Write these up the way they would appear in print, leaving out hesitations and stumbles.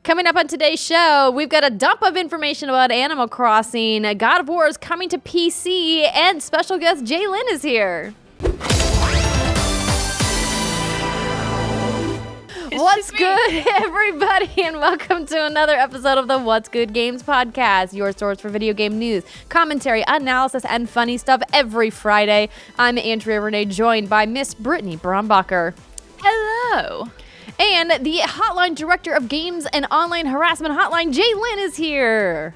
Coming up on today's show, we've got a dump of information about Animal Crossing, God of War is coming to PC, and special guest Jae Lin is here. What's good, everybody, and welcome to another episode of the What's Good Games podcast, your source for video game news, commentary, analysis, and funny stuff every Friday. I'm Andrea Renee, joined by Miss Brittany Brombacher. Hello. And the Hotline Director of Games and Online Harassment Hotline, Jae Lin, is here.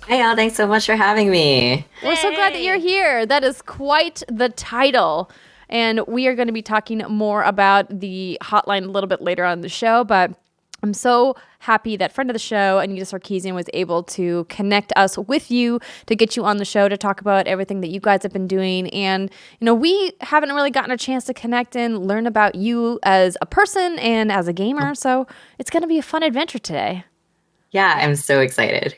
Hey, y'all. Thanks so much for having me. We're so glad that you're here. That is quite the title. And we are going to be talking more about the hotline a little bit later on in the show, but I'm so happy that friend of the show, Anita Sarkeesian, was able to connect us with you to get you on the show to talk about everything that you guys have been doing. And, you know, we haven't really gotten a chance to connect and learn about you as a person and as a gamer, so it's going to be a fun adventure today. Yeah, I'm so excited.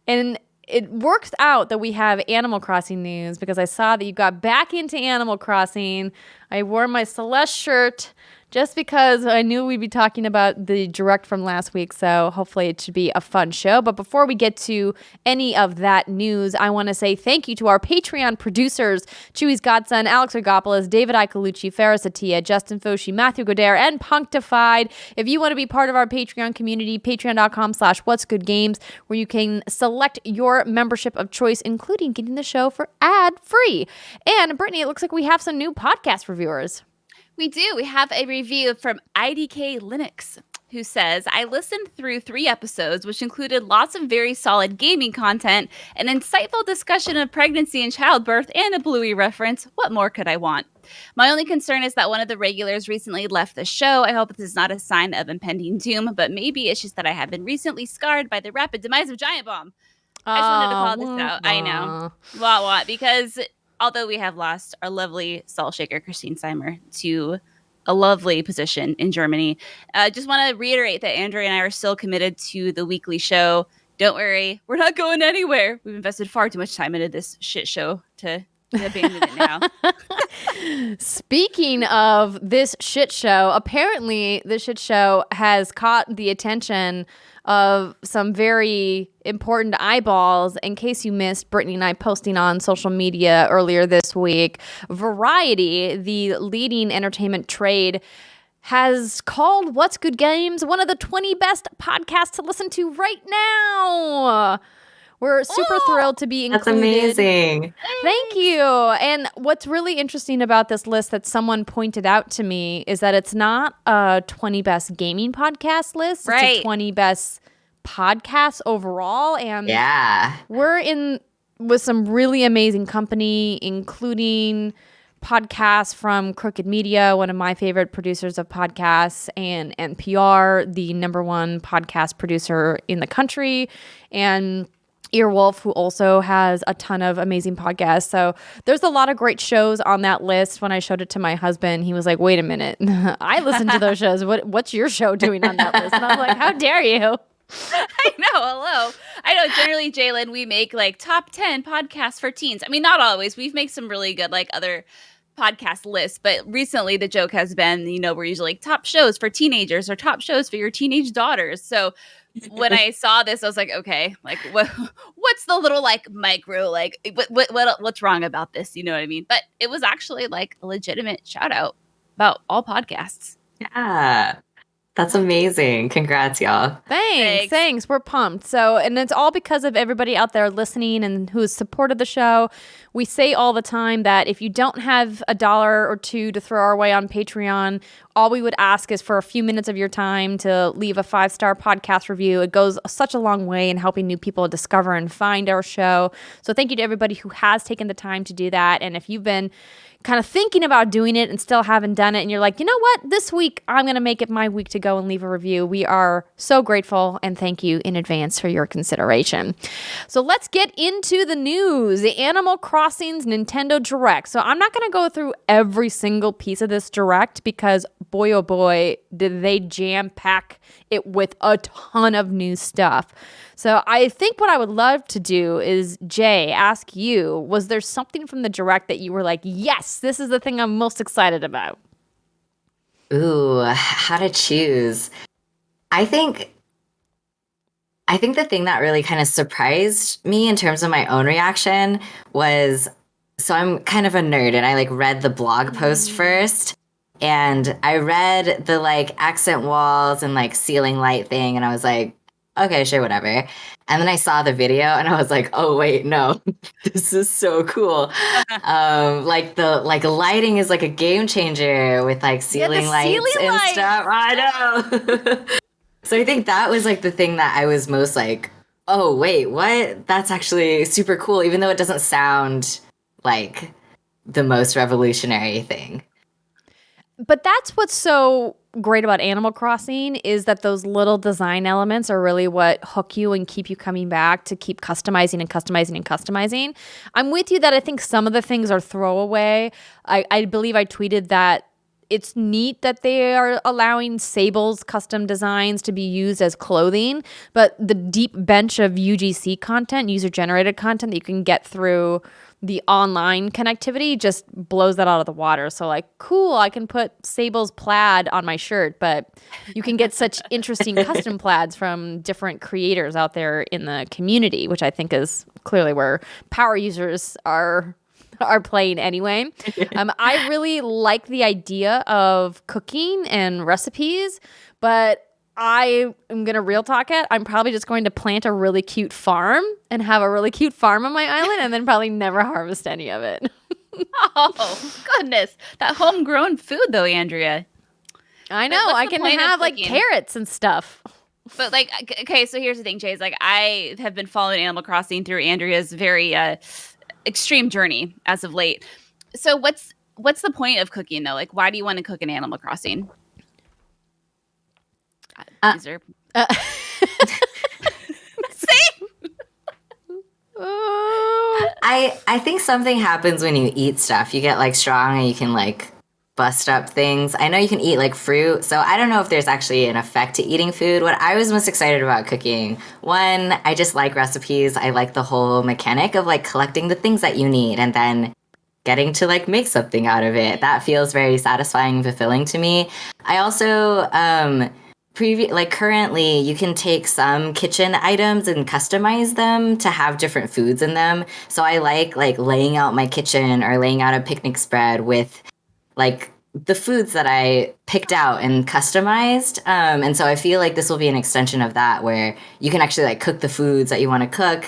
And it works out that we have Animal Crossing news because I saw that you got back into Animal Crossing. I wore my Celeste shirt just because I knew we'd be talking about the direct from last week, so hopefully it should be a fun show. But before we get to any of that news, I want to say thank you to our Patreon producers, Chewy's Godson, Alex Rigopulos, David Iacolucci, Faris Attieh, Justin Foshee, Matthew Goderre, and Punkdefied. If you want to be part of our Patreon community, patreon.com/whatsgoodgames, where you can select your membership of choice, including getting the show for ad-free. And Brittany, it looks like we have some new podcast reviewers. We do. We have a review from IDK Linux, who says, I listened through 3 episodes, which included lots of very solid gaming content, an insightful discussion of pregnancy and childbirth, and a Bluey reference. What more could I want? My only concern is that one of the regulars recently left the show. I hope this is not a sign of impending doom, but maybe it's just that I have been recently scarred by the rapid demise of Giant Bomb. I just wanted to call this out. I know. Because although we have lost our lovely salt shaker, Christine Seimer, to a lovely position in Germany, I just want to reiterate that Andrea and I are still committed to the weekly show. Don't worry, we're not going anywhere. We've invested far too much time into this shit show to abandon it now. Speaking of this shit show, apparently this shit show has caught the attention of some very important eyeballs. In case you missed Brittany and I posting on social media earlier this week, Variety, the leading entertainment trade, has called What's Good Games one of the 20 best podcasts to listen to right now. We're super thrilled to be included. That's amazing. Thank you. And what's really interesting about this list that someone pointed out to me is that it's not a 20 best gaming podcast list. Right. It's a 20 best podcasts overall. And Yeah. we're in with some really amazing company, including podcasts from Crooked Media, one of my favorite producers of podcasts, and NPR, the #1 podcast producer in the country, and Earwolf, who also has a ton of amazing podcasts. So there's a lot of great shows on that list. When I showed it to my husband, he was like, wait a minute, I listen to those shows. What's your show doing on that list? And I was like, how dare you? I know, hello. I know, generally, Jae Lin, we make like top 10 podcasts for teens. I mean, not always. We've made some really good like other podcast lists, but recently the joke has been, you know, we're usually like top shows for teenagers or top shows for your teenage daughters. So when I saw this, I was like, okay, like what's the little like micro, like what's wrong about this? You know what I mean? But it was actually like a legitimate shout out about all podcasts. Yeah. That's amazing. Congrats, y'all. Thanks. We're pumped. So, and it's all because of everybody out there listening and who has supported the show. We say all the time that if you don't have $1 or $2 to throw our way on Patreon, all we would ask is for a few minutes of your time to leave a 5-star podcast review. It goes such a long way in helping new people discover and find our show. So thank you to everybody who has taken the time to do that. And if you've been kind of thinking about doing it and still haven't done it, and you're like, you know what, this week I'm going to make it my week to go and leave a review, we are so grateful and thank you in advance for your consideration. So let's get into the news. The Animal Crossing's Nintendo Direct. So I'm not going to go through every single piece of this Direct because boy, oh boy, did they jam pack it with a ton of new stuff. So I think what I would love to do is, Jay, ask you, was there something from the Direct that you were like, yes, this is the thing I'm most excited about? Ooh, how to choose. I think I think the thing that really kind of surprised me in terms of my own reaction was, so I'm kind of a nerd and I like read the blog post first, and I read the like accent walls and like ceiling light thing, and I was like, okay, sure, whatever. And then I saw the video and I was like, oh wait, no, this is so cool. Like the lighting is like a game changer with like ceiling lights and stuff. I know. So I think that was like the thing that I was most like, oh wait, what? That's actually super cool, even though it doesn't sound like the most revolutionary thing. But that's what's so great about Animal Crossing, is that those little design elements are really what hook you and keep you coming back to keep customizing and customizing and customizing. I'm with you that I think some of the things are throwaway. I believe I tweeted that it's neat that they are allowing Sable's custom designs to be used as clothing, but the deep bench of UGC content, user-generated content that you can get through the online connectivity just blows that out of the water. So like, cool, I can put Sable's plaid on my shirt, but you can get such interesting custom plaids from different creators out there in the community, which I think is clearly where power users are playing anyway. I really like the idea of cooking and recipes, but I am going to real talk it. I'm probably just going to plant a really cute farm and have a really cute farm on my island and then probably never harvest any of it. Oh, goodness. That homegrown food, though, Andrea. I know. I can have like carrots and stuff. But like, okay, so here's the thing, Jay. Is like, I have been following Animal Crossing through Andrea's very extreme journey as of late. So what's the point of cooking, though? Like, why do you want to cook in Animal Crossing? Same. I think something happens when you eat stuff. You get like strong and you can like bust up things. I know you can eat like fruit, so I don't know if there's actually an effect to eating food. What I was most excited about cooking, one, I just like recipes. I like the whole mechanic of like collecting the things that you need and then getting to like make something out of it. That feels very satisfying and fulfilling to me. I also currently you can take some kitchen items and customize them to have different foods in them. So I like laying out my kitchen or laying out a picnic spread with like the foods that I picked out and customized. And so I feel like this will be an extension of that, where you can actually like cook the foods that you want to cook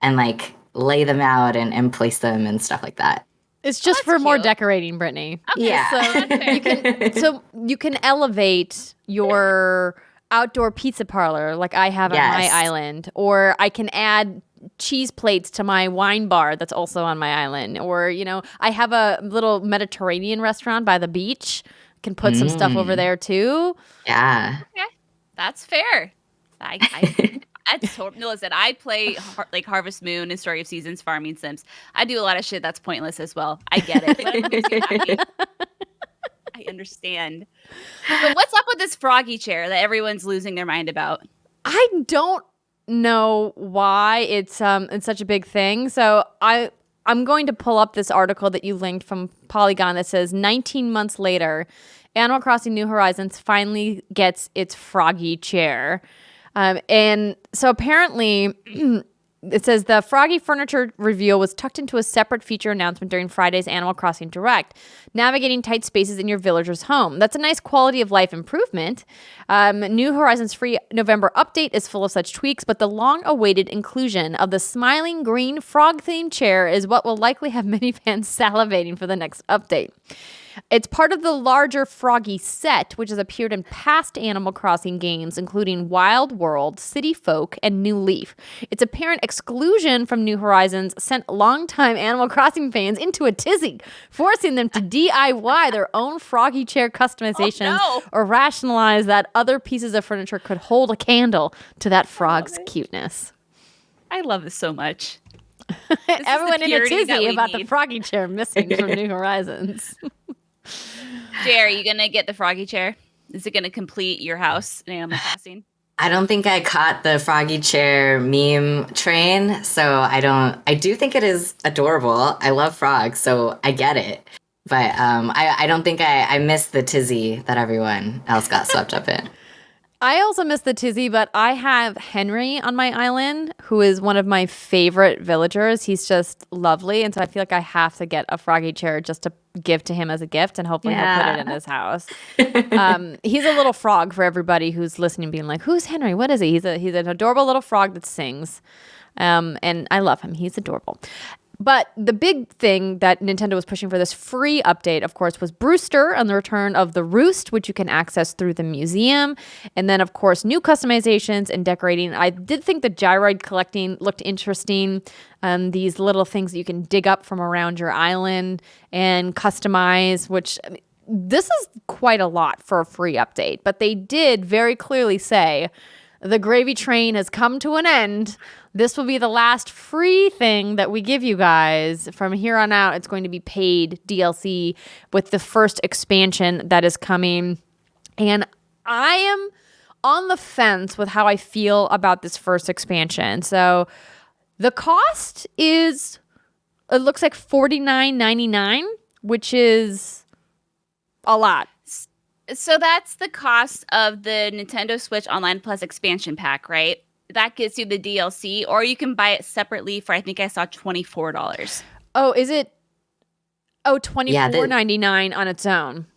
and like lay them out and place them and stuff like that. It's just for more decorating, Brittany. Okay, yeah. So you can elevate your outdoor pizza parlor like I have on my island, or I can add cheese plates to my wine bar that's also on my island, or I have a little Mediterranean restaurant by the beach. Can put some stuff over there too. Yeah. Okay, that's fair. That's totally. Listen, I play like Harvest Moon and Story of Seasons farming sims. I do a lot of shit that's pointless as well. I get it. But it makes me happy. I understand. But what's up with this froggy chair that everyone's losing their mind about? I don't know why it's such a big thing. So I'm going to pull up this article that you linked from Polygon that says 19 months later, Animal Crossing New Horizons finally gets its froggy chair. And so apparently it says the froggy furniture reveal was tucked into a separate feature announcement during Friday's Animal Crossing Direct, navigating tight spaces in your villager's home. That's a nice quality of life improvement. New Horizons free November update is full of such tweaks, but the long-awaited inclusion of the smiling green frog-themed chair is what will likely have many fans salivating for the next update. It's part of the larger Froggy set, which has appeared in past Animal Crossing games, including Wild World, City Folk, and New Leaf. Its apparent exclusion from New Horizons sent longtime Animal Crossing fans into a tizzy, forcing them to DIY their own Froggy chair customizations or rationalize that other pieces of furniture could hold a candle to that frog's cuteness. I love this so much. Everyone in a tizzy about the Froggy chair missing from New Horizons. Jay, are you going to get the froggy chair? Is it going to complete your house in Animal Crossing? I don't think I caught the froggy chair meme train, so I do think it is adorable. I love frogs, so I get it. But I don't think I missed the tizzy that everyone else got swept up in. I also miss the tizzy, but I have Henry on my island, who is one of my favorite villagers. He's just lovely, and so I feel like I have to get a froggy chair just to give to him as a gift, and hopefully he'll put it in his house. He's a little frog for everybody who's listening, being like, "Who's Henry? What is he?" He's an adorable little frog that sings, and I love him. He's adorable. But the big thing that Nintendo was pushing for this free update, of course, was Brewster and the return of the Roost, which you can access through the museum. And then, of course, new customizations and decorating. I did think the gyroid collecting looked interesting. These little things that you can dig up from around your island and customize, which this is quite a lot for a free update. But they did very clearly say the gravy train has come to an end. This will be the last free thing that we give you guys. From here on out, it's going to be paid DLC with the first expansion that is coming. And I am on the fence with how I feel about this first expansion. So the cost is, it looks like $49.99, which is a lot. So that's the cost of the Nintendo Switch Online Plus expansion pack, right? That gets you the DLC, or you can buy it separately for, I think I saw $24. Oh, is it? Oh, $24.99 on its own.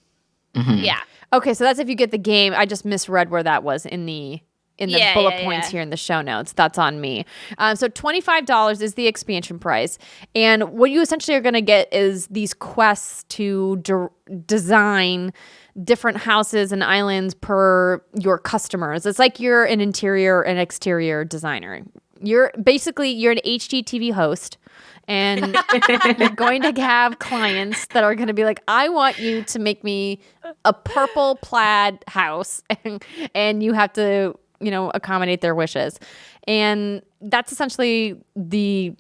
Mm-hmm. Yeah. Okay, so that's if you get the game. I just misread where that was in the bullet points here in the show notes. That's on me. So $25 is the expansion price. And what you essentially are going to get is these quests to design different houses and islands per your customers. It's like you're an interior and exterior designer. You're an HGTV host, and you're going to have clients that are going to be like, I want you to make me a purple plaid house, and you have to, accommodate their wishes. And that's essentially the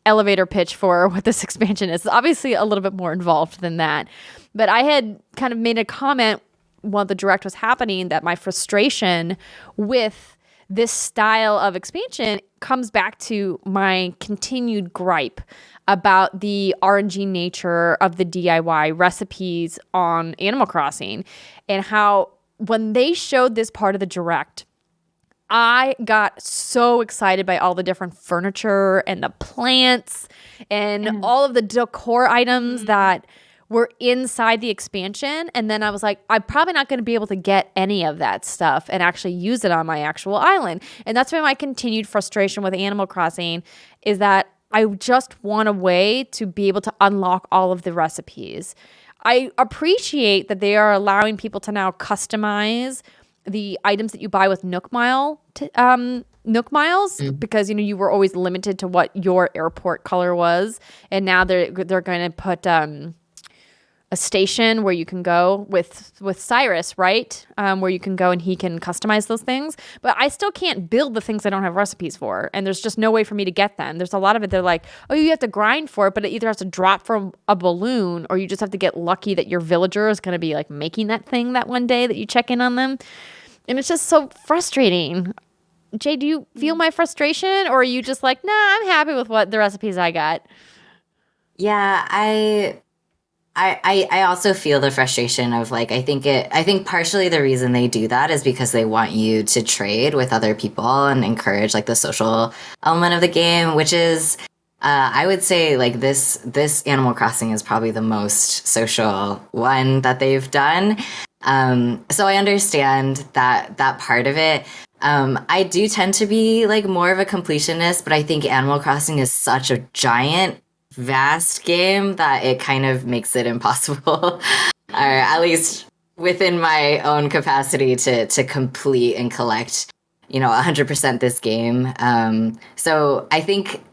elevator pitch for what this expansion is. It's obviously a little bit more involved than that. But I had kind of made a comment while the direct was happening that my frustration with this style of expansion comes back to my continued gripe about the RNG nature of the DIY recipes on Animal Crossing, and how when they showed this part of the direct, I got so excited by all the different furniture and the plants and all of the decor items that were inside the expansion. And then I was like, I'm probably not going to be able to get any of that stuff and actually use it on my actual island. And that's why my continued frustration with Animal Crossing is that I just want a way to be able to unlock all of the recipes. I appreciate that they are allowing people to now customize the items that you buy with Nook Miles, because you were always limited to what your airport color was, and now they're going to put a station where you can go with Cyrus, right? Where you can go and he can customize those things. But I still can't build the things I don't have recipes for, and there's just no way for me to get them. There's a lot of it. They're like, oh, you have to grind for it, but it either has to drop from a balloon, or you just have to get lucky that your villager is going to be like making that thing that one day that you check in on them. And it's just so frustrating. Jay, do you feel my frustration, or are you just like, nah, I'm happy with what the recipes I got? Yeah, I also feel the frustration of like, I think partially the reason they do that is because they want you to trade with other people and encourage like the social element of the game, which is, I would say like this Animal Crossing is probably the most social one that they've done. So I understand that part of it. I do tend to be like more of a completionist, but I think Animal Crossing is such a giant, vast game that it kind of makes it impossible, or at least within my own capacity to complete and collect, 100% this game. So I think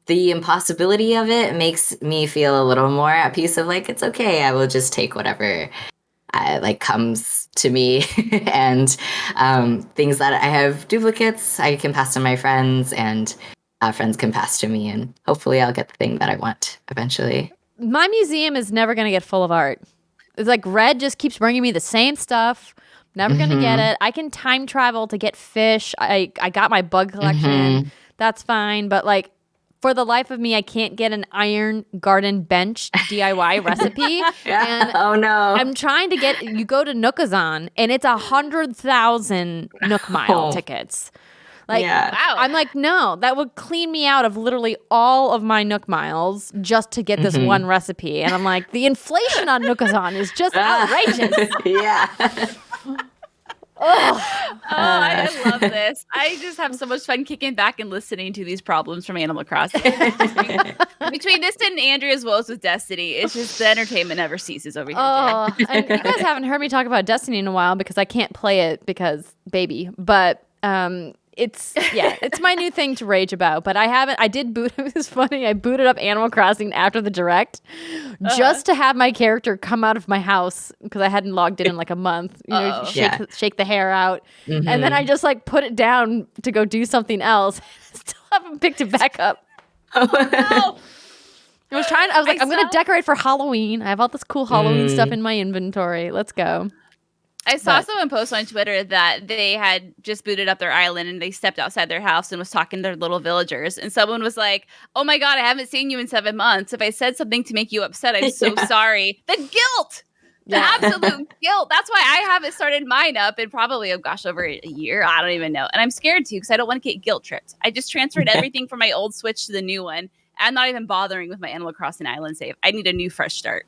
the impossibility of it makes me feel a little more at peace of like, it's okay, I will just take whatever comes to me. And things that I have duplicates, I can pass to my friends, and friends can pass to me, and hopefully I'll get the thing that I want eventually. My museum is never going to get full of art. It's like Red just keeps bringing me the same stuff. Never going to get it. I can time travel to get fish. I got my bug collection. That's fine. But like for the life of me, I can't get an iron garden bench DIY recipe. And oh no. I'm trying to get, you go to Nookazon and it's 100,000 Nook Mile tickets. Like, Wow. I'm like, no, that would clean me out of literally all of my Nook Miles just to get this one recipe. And I'm like, the inflation on Nookazon is just outrageous. Yeah. I love this. I just have so much fun kicking back and listening to these problems from Animal Crossing. Between this and Andrea's woes with Destiny, it's just the entertainment never ceases over here. And you guys haven't heard me talk about Destiny in a while because I can't play it because baby. But it's my new thing to rage about. But I did boot. It was funny. I booted up Animal Crossing after the direct just to have my character come out of my house because I hadn't logged in like a month. You know, shake the hair out, and then I just like put it down to go do something else. Still haven't picked it back up. Oh, no. I was like, I'm gonna decorate for Halloween. I have all this cool Halloween stuff in my inventory. Let's go. I saw someone post on Twitter that they had just booted up their island and they stepped outside their house and was talking to their little villagers. And someone was like, oh my God, I haven't seen you in 7 months. If I said something to make you upset, I'm so sorry. The guilt! The absolute guilt. That's why I haven't started mine up in probably, over a year. I don't even know. And I'm scared to because I don't want to get guilt tripped. I just transferred everything from my old Switch to the new one. I'm not even bothering with my Animal Crossing Island save. I need a new fresh start.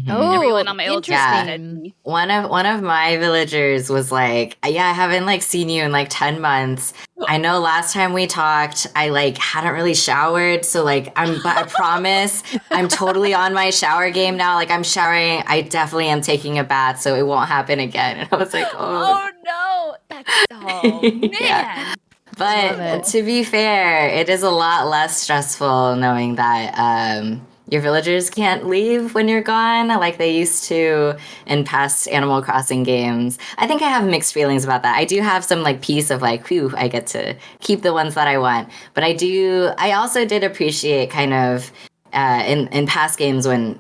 Oh, everyone on my old Switch interesting. One of my villagers was like, yeah, I haven't like seen you in like 10 months. I know last time we talked, I like hadn't really showered. So like, but I promise I'm totally on my shower game now. Like I'm showering. I definitely am taking a bath. So it won't happen again. And I was like, oh no. Man. Yeah. But to be fair, it is a lot less stressful knowing that your villagers can't leave when you're gone like they used to in past Animal Crossing games. I think I have mixed feelings about that. I do have some like peace of like, whew, I get to keep the ones that I want. But I also did appreciate kind of in past games when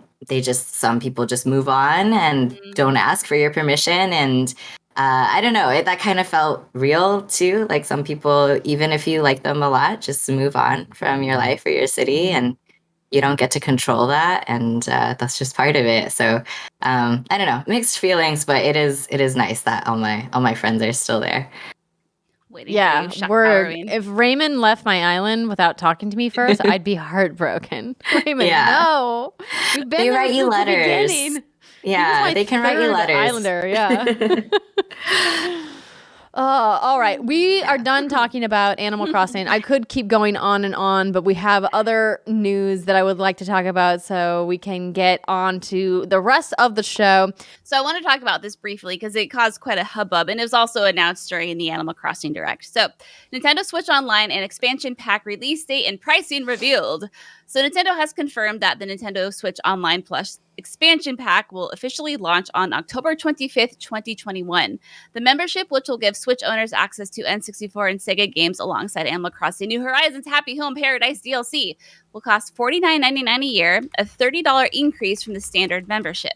some people just move on and don't ask for your permission. And I don't know, that kind of felt real too. Like some people, even if you like them a lot, just move on from your life or your city and you don't get to control that. And that's just part of it. So I don't know, mixed feelings, but it is nice that all my friends are still there. If Raymond left my island without talking to me first, I'd be heartbroken. Raymond, no. You've been they there write you since the letters. beginning. Yeah, they can write you letters. Islander, yeah. All right. We are done talking about Animal Crossing. I could keep going on and on, but we have other news that I would like to talk about so we can get on to the rest of the show. So I want to talk about this briefly because it caused quite a hubbub, and it was also announced during the Animal Crossing Direct. So Nintendo Switch Online and expansion pack release date and pricing revealed. So Nintendo has confirmed that the Nintendo Switch Online Plus expansion pack will officially launch on October 25th, 2021. The membership, which will give Switch owners access to N64 and Sega games alongside Animal Crossing New Horizons Happy Home Paradise DLC, will cost $49.99 a year, a $30 increase from the standard membership.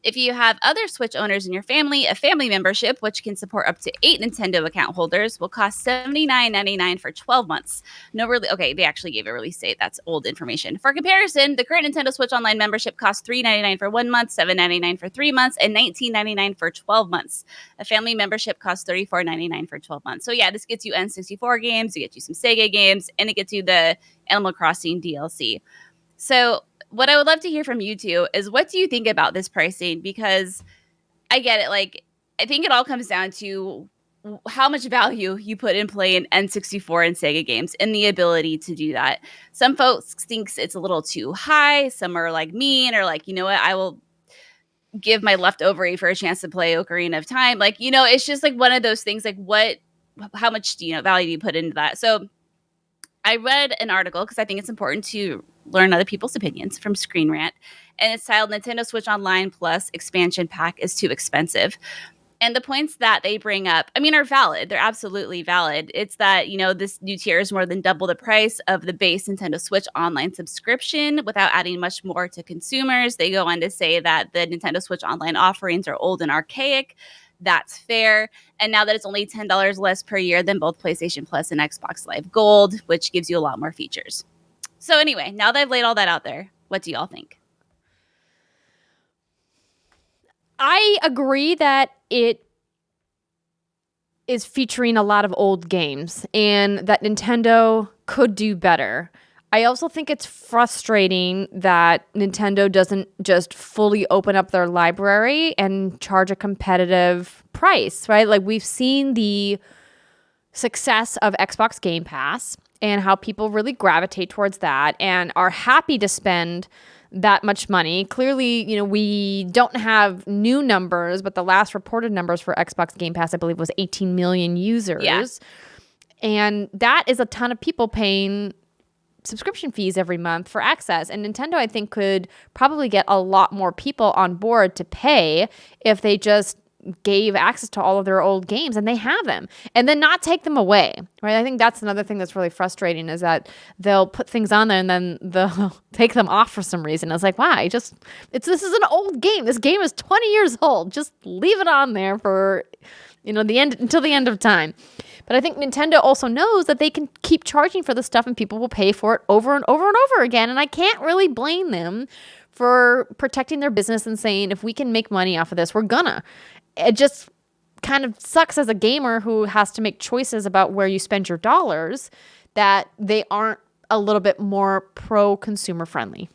If you have other Switch owners in your family, a family membership, which can support up to 8 Nintendo account holders, will cost $79.99 for 12 months. They actually gave a release date. That's old information. For comparison, the current Nintendo Switch Online membership costs $3.99 for 1 month, $7.99 for 3 months, and $19.99 for 12 months. A family membership costs $34.99 for 12 months. So yeah, this gets you N64 games, it gets you some Sega games, and it gets you the Animal Crossing DLC. So what I would love to hear from you two is what do you think about this pricing? Because I get it. Like, I think it all comes down to how much value you put in playing N64 and Sega games and the ability to do that. Some folks think it's a little too high. Some are like me and are like, you know what, I will give my leftover for a chance to play Ocarina of Time. Like, you know, it's just like one of those things, like how much value do you put into that? So I read an article because I think it's important to learn other people's opinions from Screen Rant, and it's titled Nintendo Switch Online Plus Expansion Pack is Too Expensive. And the points that they bring up, are valid. They're absolutely valid. It's that, this new tier is more than double the price of the base Nintendo Switch Online subscription without adding much more to consumers. They go on to say that the Nintendo Switch Online offerings are old and archaic. That's fair. And now that it's only $10 less per year than both PlayStation Plus and Xbox Live Gold, which gives you a lot more features. So anyway, now that I've laid all that out there, what do y'all think? I agree that it is featuring a lot of old games and that Nintendo could do better. I also think it's frustrating that Nintendo doesn't just fully open up their library and charge a competitive price, right? Like we've seen the success of Xbox Game Pass and how people really gravitate towards that and are happy to spend that much money. Clearly, we don't have new numbers, but the last reported numbers for Xbox Game Pass, I believe, was 18 million users. Yeah. And that is a ton of people paying subscription fees every month for access. And Nintendo, I think, could probably get a lot more people on board to pay if they just gave access to all of their old games, and they have them, and then not take them away, right? I think that's another thing that's really frustrating is that they'll put things on there and then they'll take them off for some reason. It's like, why? This is an old game. This game is 20 years old. Just leave it on there for, the end until the end of time. But I think Nintendo also knows that they can keep charging for the stuff and people will pay for it over and over and over again. And I can't really blame them for protecting their business and saying, if we can make money off of this, we're gonna. It just kind of sucks as a gamer who has to make choices about where you spend your dollars that they aren't a little bit more pro-consumer friendly.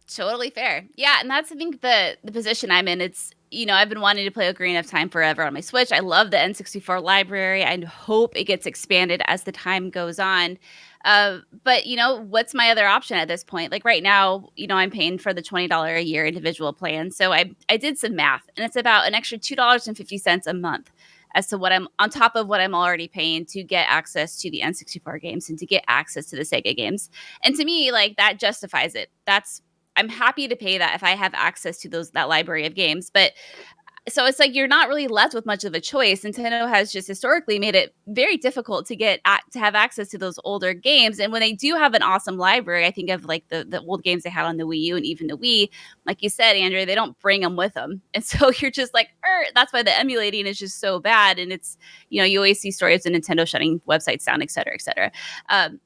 Totally fair. Yeah, and that's, I think, the position I'm in. It's, I've been wanting to play Ocarina of Time forever on my Switch. I love the N64 library. I hope it gets expanded as the time goes on. But, what's my other option at this point? Like right now, I'm paying for the $20 a year individual plan. So I did some math, and it's about an extra $2.50 a month as to what I'm on top of what I'm already paying to get access to the N64 games and to get access to the Sega games. And to me, like that justifies it. I'm happy to pay that if I have access to that library of games. But so it's like you're not really left with much of a choice. Nintendo has just historically made it very difficult to have access to those older games. And when they do have an awesome library, I think of like the old games they had on the Wii U and even the Wii, like you said, Andrea, they don't bring them with them. And so you're just like, that's why the emulating is just so bad. And it's, you always see stories of Nintendo shutting websites down, et cetera, et cetera.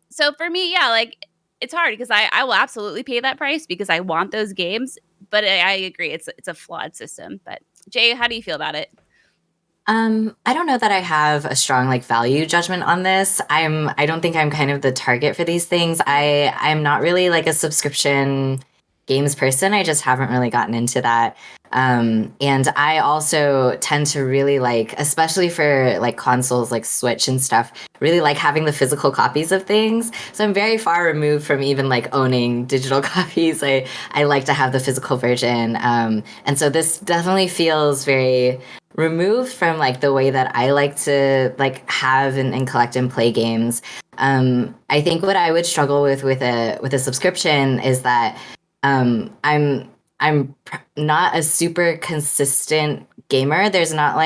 So for me, yeah, like, it's hard because I will absolutely pay that price because I want those games. But I agree, it's a flawed system. But Jae, how do you feel about it? I don't know that I have a strong value judgment on this. I don't think I'm kind of the target for these things. I'm not really like a subscription games person. I just haven't really gotten into that. And I also tend to really especially for consoles like Switch and stuff, really like having the physical copies of things. So I'm very far removed from even owning digital copies. I like to have the physical version. And so this definitely feels very removed from the way that I like to have and collect and play games. I think what I would struggle with a subscription is that I'm not a super consistent gamer. There's not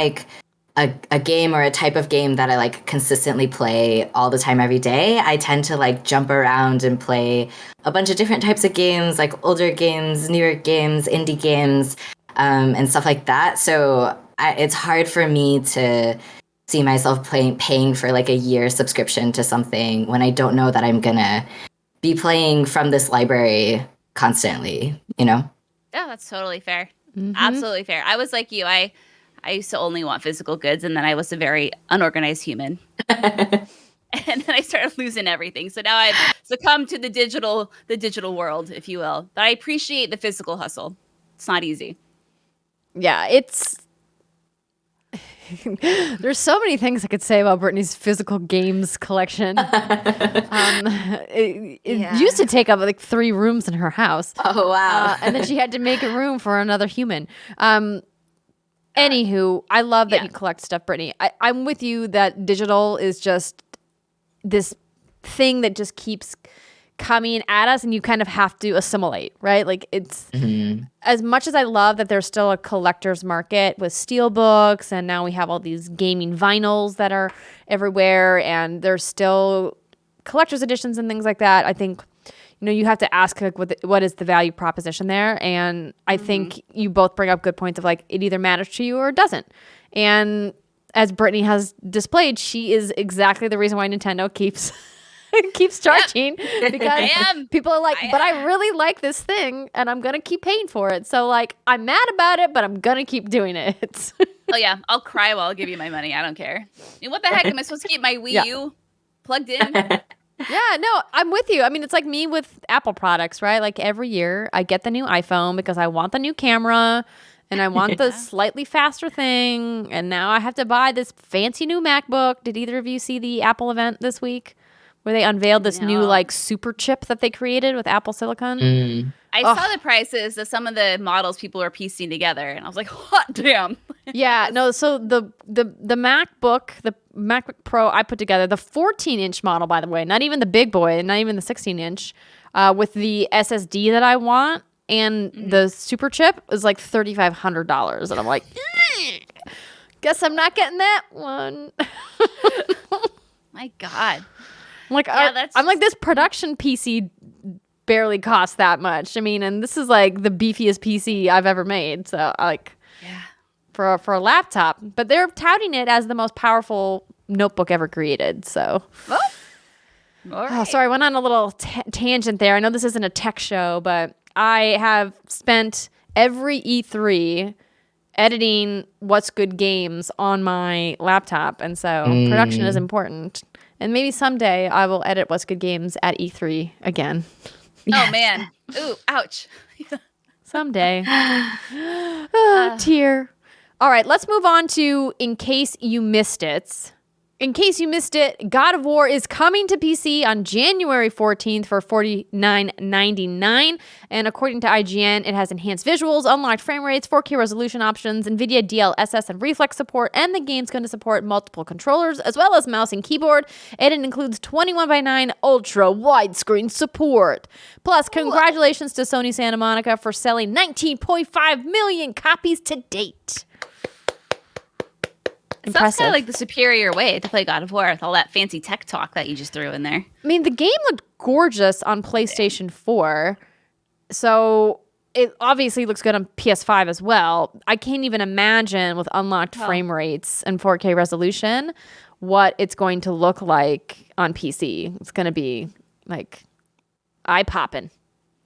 a game or a type of game that I consistently play all the time every day. I tend to jump around and play a bunch of different types of games, older games, newer games, indie games, and stuff like that. So it's hard for me to see myself paying for a year subscription to something when I don't know that I'm gonna be playing from this library constantly, Yeah, that's totally fair. Mm-hmm. Absolutely fair. I was like you. I used to only want physical goods, and then I was a very unorganized human. And then I started losing everything. So now I've succumbed to the digital world, if you will. But I appreciate the physical hustle. It's not easy. Yeah, it's there's so many things I could say about Brittany's physical games collection. It used to take up 3 rooms in her house. Oh, wow. And then she had to make a room for another human. Anywho, I love that you collect stuff, Brittany. I'm with you that digital is just this thing that just keeps coming at us and you kind of have to assimilate, right? It's as much as I love that there's still a collector's market with steel books and now we have all these gaming vinyls that are everywhere and there's still collector's editions and things like that. I think, you have to ask what is the value proposition there? And I think you both bring up good points of it either matters to you or it doesn't. And as Brittany has displayed, she is exactly the reason why Nintendo keeps keeps charging because I am. people are like, but I really like this thing and I'm going to keep paying for it. So like, I'm mad about it, but I'm going to keep doing it. Oh yeah, I'll cry while I'll give you my money. I don't care. I mean, what the heck am I supposed to keep my Wii U plugged in? Yeah, no, I'm with you. I mean, it's like me with Apple products, right? Like every year I get the new iPhone because I want the new camera and I want the slightly faster thing. And now I have to buy this fancy new MacBook. Did either of you see the Apple event this week where they unveiled this new like super chip that they created with Apple Silicon? I saw the prices of some of the models people were piecing together, and I was like, hot damn. Yeah, no, so the MacBook, the MacBook Pro I put together, the 14-inch model, by the way, not even the big boy, not even the 16-inch, with the SSD that I want, and the super chip is like $3,500. And I'm like, guess I'm not getting that one. My God. I'm like, I'm like, this production PC barely costs that much. I mean, and this is like the beefiest PC I've ever made. So like, for a laptop, but they're touting it as the most powerful notebook ever created. So, sorry, I went on a little tangent there. I know this isn't a tech show, but I have spent every E3 editing What's Good games on my laptop, and so production is important. And maybe someday I will edit What's Good games at E3 again. Oh man. Ooh, ouch. Someday. Tear. All right, let's move on to In Case You Missed It. In case you missed it, God of War is coming to PC on January 14th for $49.99. And according to IGN, it has enhanced visuals, unlocked frame rates, 4K resolution options, NVIDIA DLSS and reflex support, and the game's going to support multiple controllers as well as mouse and keyboard. And it includes 21:9 ultra widescreen support. Plus, congratulations to Sony Santa Monica for selling 19.5 million copies to date. Sounds kind of like the superior way to play God of War with all that fancy tech talk that you just threw in there. I mean, the game looked gorgeous on PlayStation 4, so it obviously looks good on PS5 as well. I can't even imagine with unlocked frame rates and 4K resolution what it's going to look like on PC. It's going to be like eye-popping.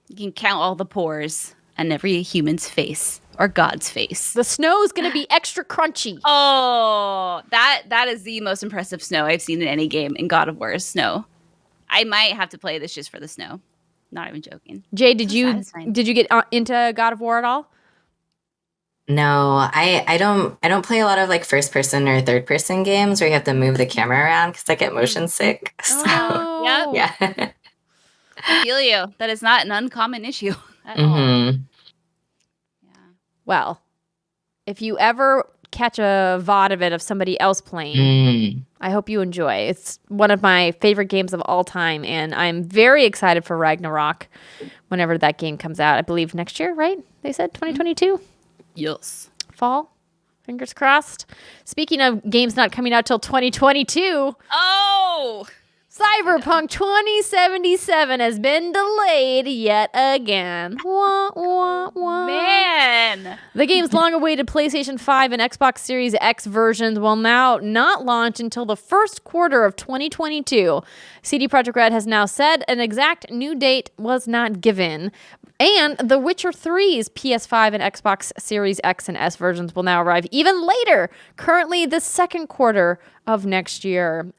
You can count all the pores on every human's face. Or God's face. The snow is going to be extra crunchy. Oh, that is the most impressive snow I've seen in any game in God of War is snow. I might have to play this just for the snow. Not even joking. Jay, did you get into God of War at all? No, I don't play a lot of like first person or third person games where you have to move the camera around because I get motion sick. So yeah. I feel you. That is not an uncommon issue at all. Well, if you ever catch a VOD of it of somebody else playing, I hope you enjoy. It's one of my favorite games of all time, and I'm very excited for Ragnarok whenever that game comes out. I believe next year, right? They said 2022? Yes. Fall? Fingers crossed. Speaking of games not coming out till 2022. Oh! Cyberpunk 2077 has been delayed yet again. Wah, wah, wah. Man! The game's long-awaited PlayStation 5 and Xbox Series X versions will now not launch until the first quarter of 2022. CD Projekt Red has now said an exact new date was not given. And The Witcher 3's PS5 and Xbox Series X and S versions will now arrive even later, currently the second quarter of next year.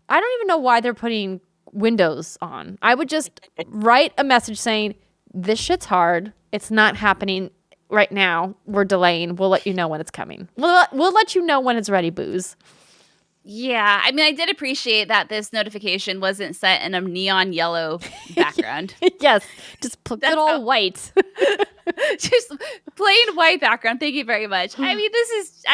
I don't even know why they're putting Windows on. I would just write a message saying, this shit's hard. It's not happening right now. We're delaying. We'll let you know when it's coming. We'll let you know when it's ready, booze. Yeah. I mean, I did appreciate that this notification wasn't set in a neon yellow background. Yes. Just good old white. Just plain white background. Thank you very much. I mean, this is...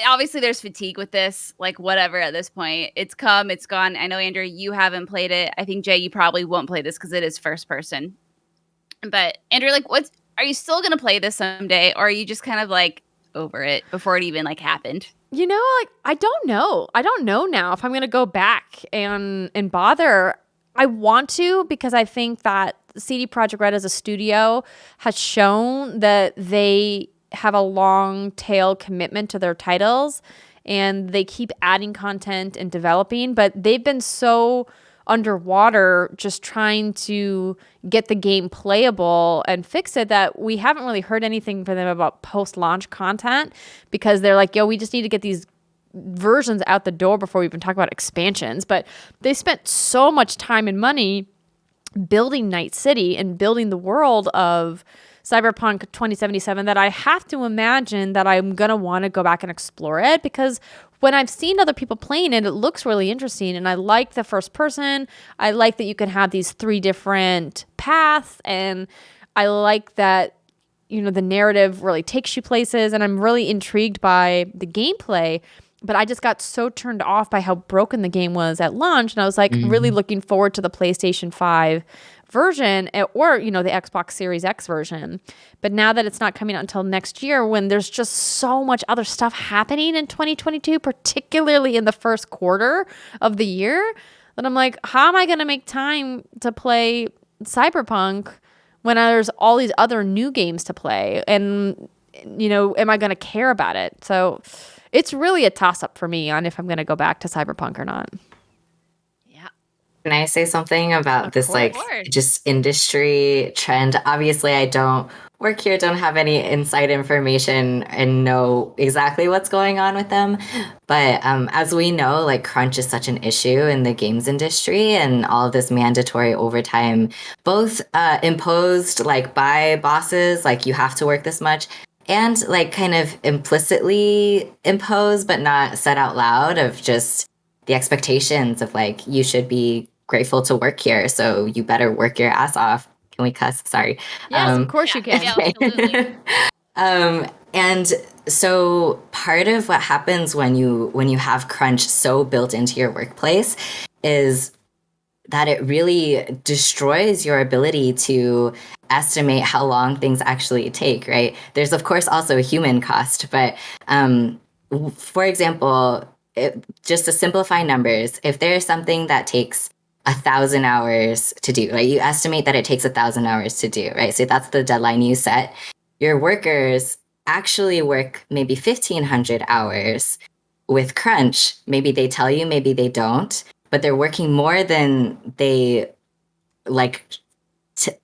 obviously there's fatigue with this, like whatever at this point. It's come, it's gone. I know, Andrew, you haven't played it. I think, Jay, you probably won't play this because it is first person. But Andrew, like, are you still going to play this someday? Or are you just kind of like over it before it even like happened? You know, like, I don't know. I don't know now if I'm going to go back and bother. I want to because I think that CD Projekt Red as a studio has shown that they have a long tail commitment to their titles, and they keep adding content and developing, but they've been so underwater just trying to get the game playable and fix it that we haven't really heard anything from them about post-launch content, because they're like, yo, we just need to get these versions out the door before we even talk about expansions. But they spent so much time and money building Night City and building the world of Cyberpunk 2077 that I have to imagine that I'm going to want to go back and explore it, because when I've seen other people playing it, it looks really interesting. And I like the first person. I like that you can have these 3 different paths. And I like that, you know, the narrative really takes you places. And I'm really intrigued by the gameplay. But I just got so turned off by how broken the game was at launch. And I was like really looking forward to the PlayStation 5 version, or, you know, the Xbox Series X version. But now that it's not coming out until next year, when there's just so much other stuff happening in 2022, particularly in the first quarter of the year, that I'm like, how am I going to make time to play Cyberpunk when there's all these other new games to play? And, you know, am I going to care about it? So it's really a toss-up for me on if I'm going to go back to Cyberpunk or not. Can I say something about this, like, just industry trend? Obviously, I don't work here, don't have any inside information and know exactly what's going on with them. But as we know, like, crunch is such an issue in the games industry, and all of this mandatory overtime, both imposed, like, by bosses, like, you have to work this much, and, like, kind of implicitly imposed but not said out loud, of just the expectations of, like, you should be grateful to work here, so you better work your ass off. Can we cuss? Sorry. Yes, of course you can. Yeah, absolutely. And so part of what happens when you have crunch so built into your workplace is that it really destroys your ability to estimate how long things actually take, right? There's, of course, also a human cost, but for example, just to simplify numbers, if there's something that takes 1,000 hours to do, right? You estimate that it takes 1,000 hours to do, right? So that's the deadline you set. Your workers actually work maybe 1,500 hours with crunch. Maybe they tell you, maybe they don't, but they're working more than they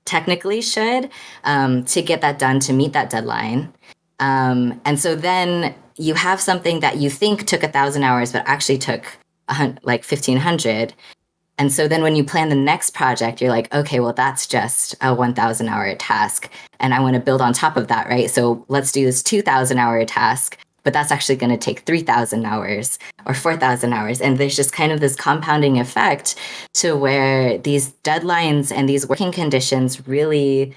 technically should to get that done, to meet that deadline. And so then you have something that you think took 1,000 hours, but actually took 1,500. And so then when you plan the next project, you're like, okay, well, that's just a 1,000 hour task. And I want to build on top of that, right? So let's do this 2,000 hour task, but that's actually going to take 3,000 hours or 4,000 hours. And there's just kind of this compounding effect to where these deadlines and these working conditions really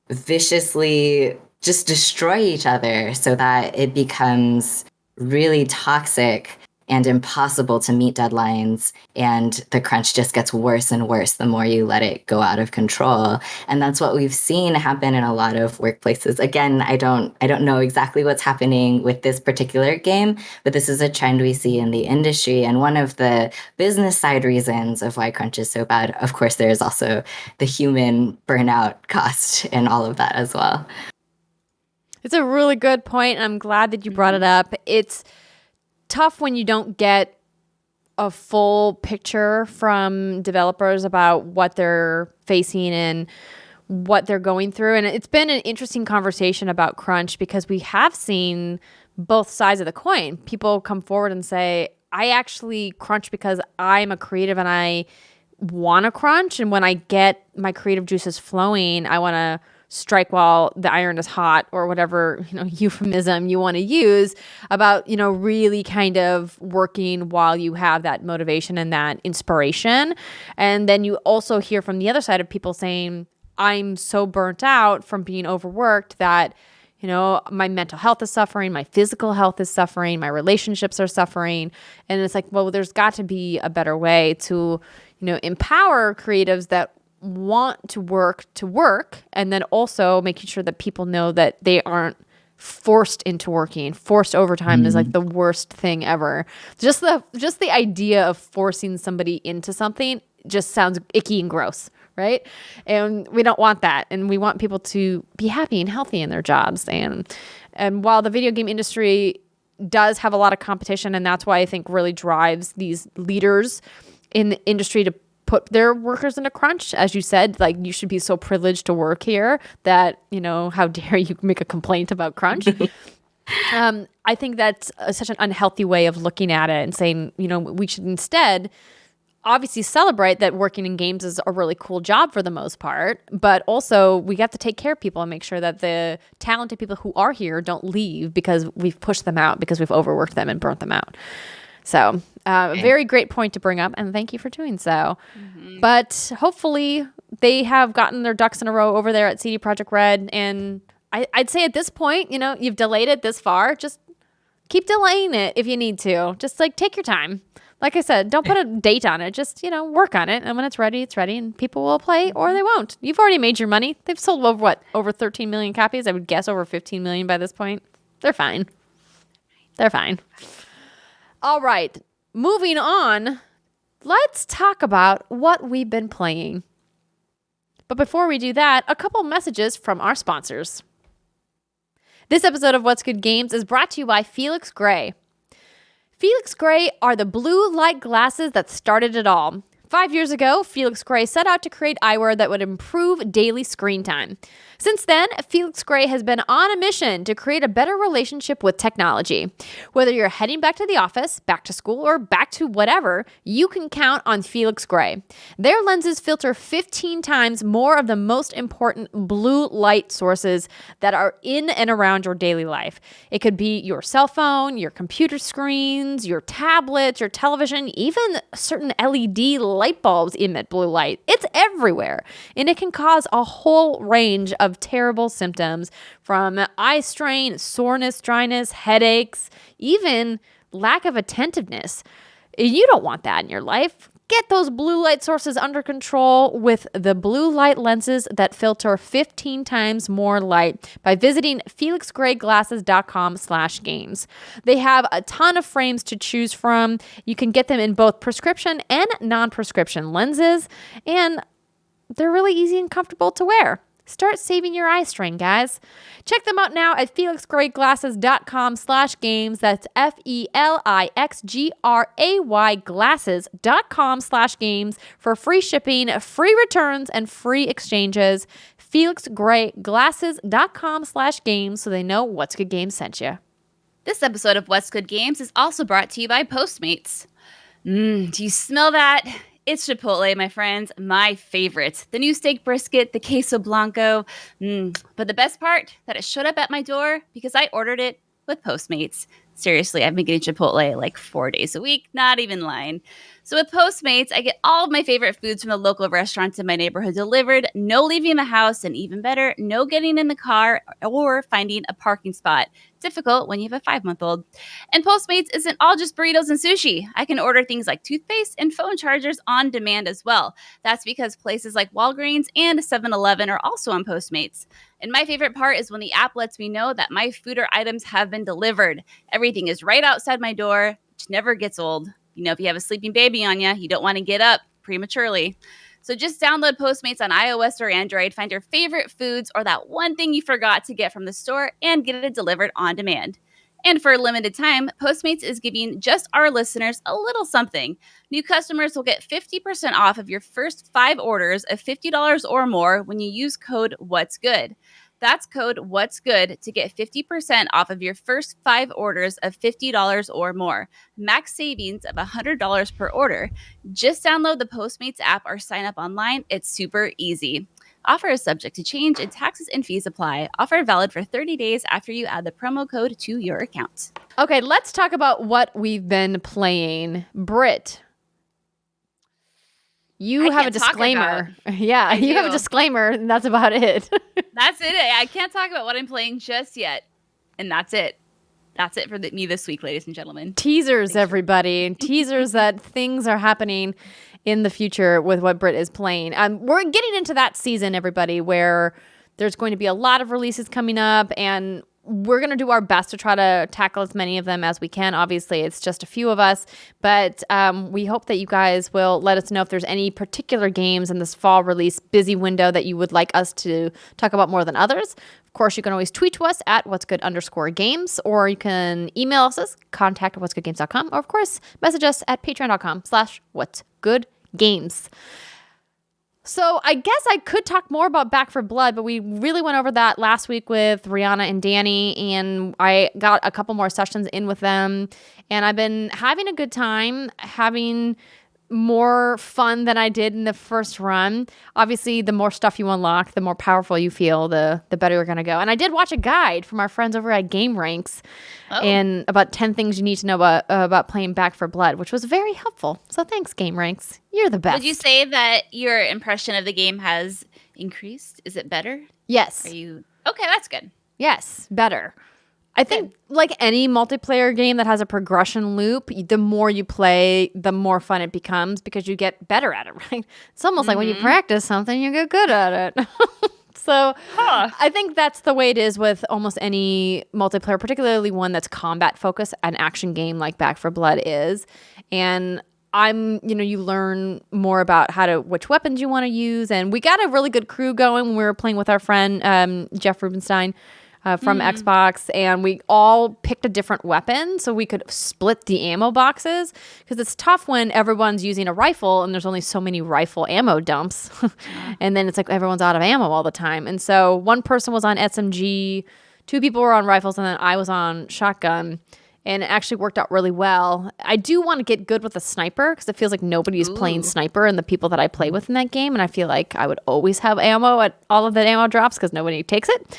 viciously just destroy each other, so that it becomes really toxic and impossible to meet deadlines, and the crunch just gets worse and worse the more you let it go out of control. And that's what we've seen happen in a lot of workplaces. Again, I don't know exactly what's happening with this particular game, but this is a trend we see in the industry. And one of the business side reasons of why crunch is so bad, of course, there is also the human burnout cost and all of that as well. It's a really good point, and I'm glad that you brought it up. It's tough when you don't get a full picture from developers about what they're facing and what they're going through. And it's been an interesting conversation about crunch, because we have seen both sides of the coin. People come forward and say, I actually crunch because I'm a creative and I want to crunch. And when I get my creative juices flowing, I want to strike while the iron is hot, or whatever, euphemism you want to use about, really kind of working while you have that motivation and that inspiration. And then you also hear from the other side of people saying, I'm so burnt out from being overworked that, my mental health is suffering, my physical health is suffering, my relationships are suffering. And it's like, well, there's got to be a better way to, empower creatives that want to work, and then also making sure that people know that they aren't forced into working. Forced overtime is like the worst thing ever. Just the idea of forcing somebody into something just sounds icky and gross, right? And we don't want that. And we want people to be happy and healthy in their jobs. And while the video game industry does have a lot of competition, and that's why I think really drives these leaders in the industry to put their workers in a crunch. As you said, like, you should be so privileged to work here that, how dare you make a complaint about crunch? I think that's such an unhealthy way of looking at it and saying, we should instead obviously celebrate that working in games is a really cool job for the most part, but also we have to take care of people and make sure that the talented people who are here don't leave because we've pushed them out, because we've overworked them and burnt them out. So a very great point to bring up, and thank you for doing so. Mm-hmm. But hopefully they have gotten their ducks in a row over there at CD Projekt Red, and I'd say at this point, you've delayed it this far. Just keep delaying it if you need to. Just take your time. Like I said, don't put a date on it. Just, work on it. And when it's ready, and people will play or they won't. You've already made your money. They've sold over 13 million copies. I would guess over 15 million by this point. They're fine. They're fine. All right. Moving on. Let's talk about what we've been playing. But before we do that, a couple messages from our sponsors. This episode of What's Good Games is brought to you by Felix Gray. Felix Gray are the blue light glasses that started it all. 5 years ago, Felix Gray set out to create eyewear that would improve daily screen time. Since then, Felix Gray has been on a mission to create a better relationship with technology. Whether you're heading back to the office, back to school, or back to whatever, you can count on Felix Gray. Their lenses filter 15 times more of the most important blue light sources that are in and around your daily life. It could be your cell phone, your computer screens, your tablets, your television, even certain LED light bulbs emit blue light. It's everywhere, and it can cause a whole range of terrible symptoms, from eye strain, soreness, dryness, headaches, even lack of attentiveness. You don't want that in your life. Get those blue light sources under control with the blue light lenses that filter 15 times more light by visiting felixgrayglasses.com/games. They have a ton of frames to choose from. You can get them in both prescription and non-prescription lenses, and they're really easy and comfortable to wear. Start saving your eye strain, guys. Check them out now at felixgrayglasses.com/games. That's FELIXGRAY glasses.com/games for free shipping, free returns, and free exchanges. felixgrayglasses.com/games so they know What's Good Games sent you. This episode of What's Good Games is also brought to you by Postmates. Do you smell that? It's Chipotle, my friends, my favorite. The new steak brisket, the queso blanco. But the best part, that it showed up at my door because I ordered it with Postmates. Seriously, I've been getting Chipotle like 4 days a week, not even lying. So with Postmates, I get all of my favorite foods from the local restaurants in my neighborhood delivered, no leaving the house, and even better, no getting in the car or finding a parking spot. Difficult when you have a 5-month-old. And Postmates isn't all just burritos and sushi. I can order things like toothpaste and phone chargers on demand as well. That's because places like Walgreens and 7-Eleven are also on Postmates. And my favorite part is when the app lets me know that my food or items have been delivered. Everything is right outside my door, which never gets old. If you have a sleeping baby on you, you don't want to get up prematurely. So just download Postmates on iOS or Android, find your favorite foods or that one thing you forgot to get from the store, and get it delivered on demand. And for a limited time, Postmates is giving just our listeners a little something. New customers will get 50% off of your first 5 orders of $50 or more when you use code What's Good. That's code What's Good to get 50% off of your first 5 orders of $50 or more. Max savings of $100 per order. Just download the Postmates app or sign up online. It's super easy. Offer is subject to change and taxes and fees apply. Offer valid for 30 days after you add the promo code to your account. Okay, let's talk about what we've been playing. Britt, you have a disclaimer. Yeah, you have a disclaimer, and that's about it. That's it. I can't talk about what I'm playing just yet. And that's it. That's it for me this week, ladies and gentlemen. Teasers, everybody. Teasers that things are happening in the future with what Britt is playing. We're getting into that season, everybody, where there's going to be a lot of releases coming up, and we're going to do our best to try to tackle as many of them as we can. Obviously, it's just a few of us, but we hope that you guys will let us know if there's any particular games in this fall release busy window that you would like us to talk about more than others. Of course, you can always tweet to us at what'sgood_games, or you can email us at contact@what'sgoodgames.com, or of course, message us at patreon.com/what'sgoodgames. So I guess I could talk more about Back for Blood, but we really went over that last week with Rihanna and Danny, and I got a couple more sessions in with them, and I've been having a good time, having more fun than I did in the first run. Obviously, the more stuff you unlock, the more powerful you feel, the better you're going to go. And I did watch a guide from our friends over at Game Ranks and about 10 things you need to know about playing Back for Blood, which was very helpful. So thanks, Game Ranks. You're the best. Would you say that your impression of the game has increased? Is it better? Yes. Okay, that's good. Yes, better. I think like any multiplayer game that has a progression loop, the more you play, the more fun it becomes because you get better at it, right? It's almost like when you practice something, you get good at it. So I think that's the way it is with almost any multiplayer, particularly one that's combat focused, an action game like Back for Blood is. And you learn more about which weapons you want to use. And we got a really good crew going when we were playing with our friend, Jeff Rubenstein. From Xbox, and we all picked a different weapon so we could split the ammo boxes, because it's tough when everyone's using a rifle and there's only so many rifle ammo dumps. And then it's like everyone's out of ammo all the time. And so one person was on SMG, 2 people were on rifles, and then I was on shotgun. And it actually worked out really well. I do want to get good with a sniper because it feels like nobody's playing sniper and the people that I play with in that game. And I feel like I would always have ammo at all of the ammo drops because nobody takes it.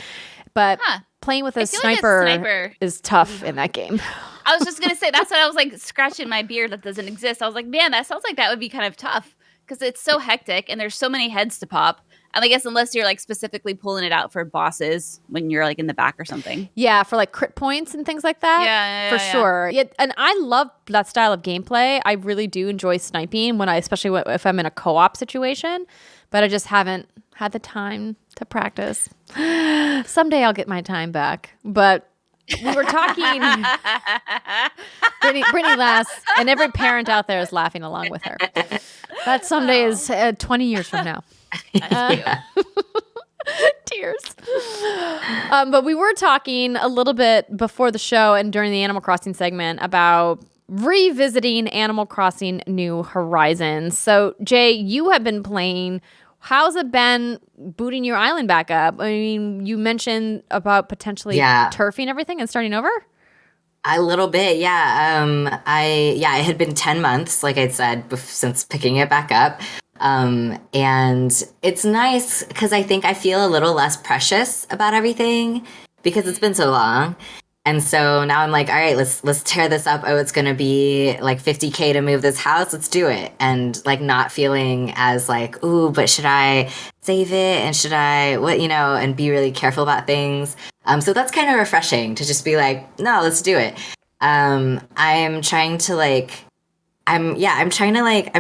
But playing with a sniper is tough in that game. I was just going to say, that's what I was like scratching my beard that doesn't exist. I was like, man, that sounds like that would be kind of tough because it's so hectic and there's so many heads to pop. And I guess unless you're like specifically pulling it out for bosses when you're like in the back or something. Yeah, for like crit points and things like that. Yeah, for sure. Yeah, and I love that style of gameplay. I really do enjoy sniping especially if I'm in a co-op situation. But I just haven't had the time to practice. Someday I'll get my time back. But we were talking. Brittany laughs, and every parent out there is laughing along with her. That someday is 20 years from now. Tears. But we were talking a little bit before the show and during the Animal Crossing segment about revisiting Animal Crossing New Horizons. So, Jay, you have been playing. How's it been booting your island back up? I mean, you mentioned about potentially turfing everything and starting over. A little bit, yeah. It had been 10 months, like I'd said, since picking it back up. And it's nice because I think I feel a little less precious about everything because it's been so long. And so now I'm like, all right, let's tear this up. Oh, it's going to be like $50K to move this house. Let's do it. And like not feeling as like, ooh, but should I save it? And should I, and be really careful about things. So that's kind of refreshing to just be like, no, let's do it. I'm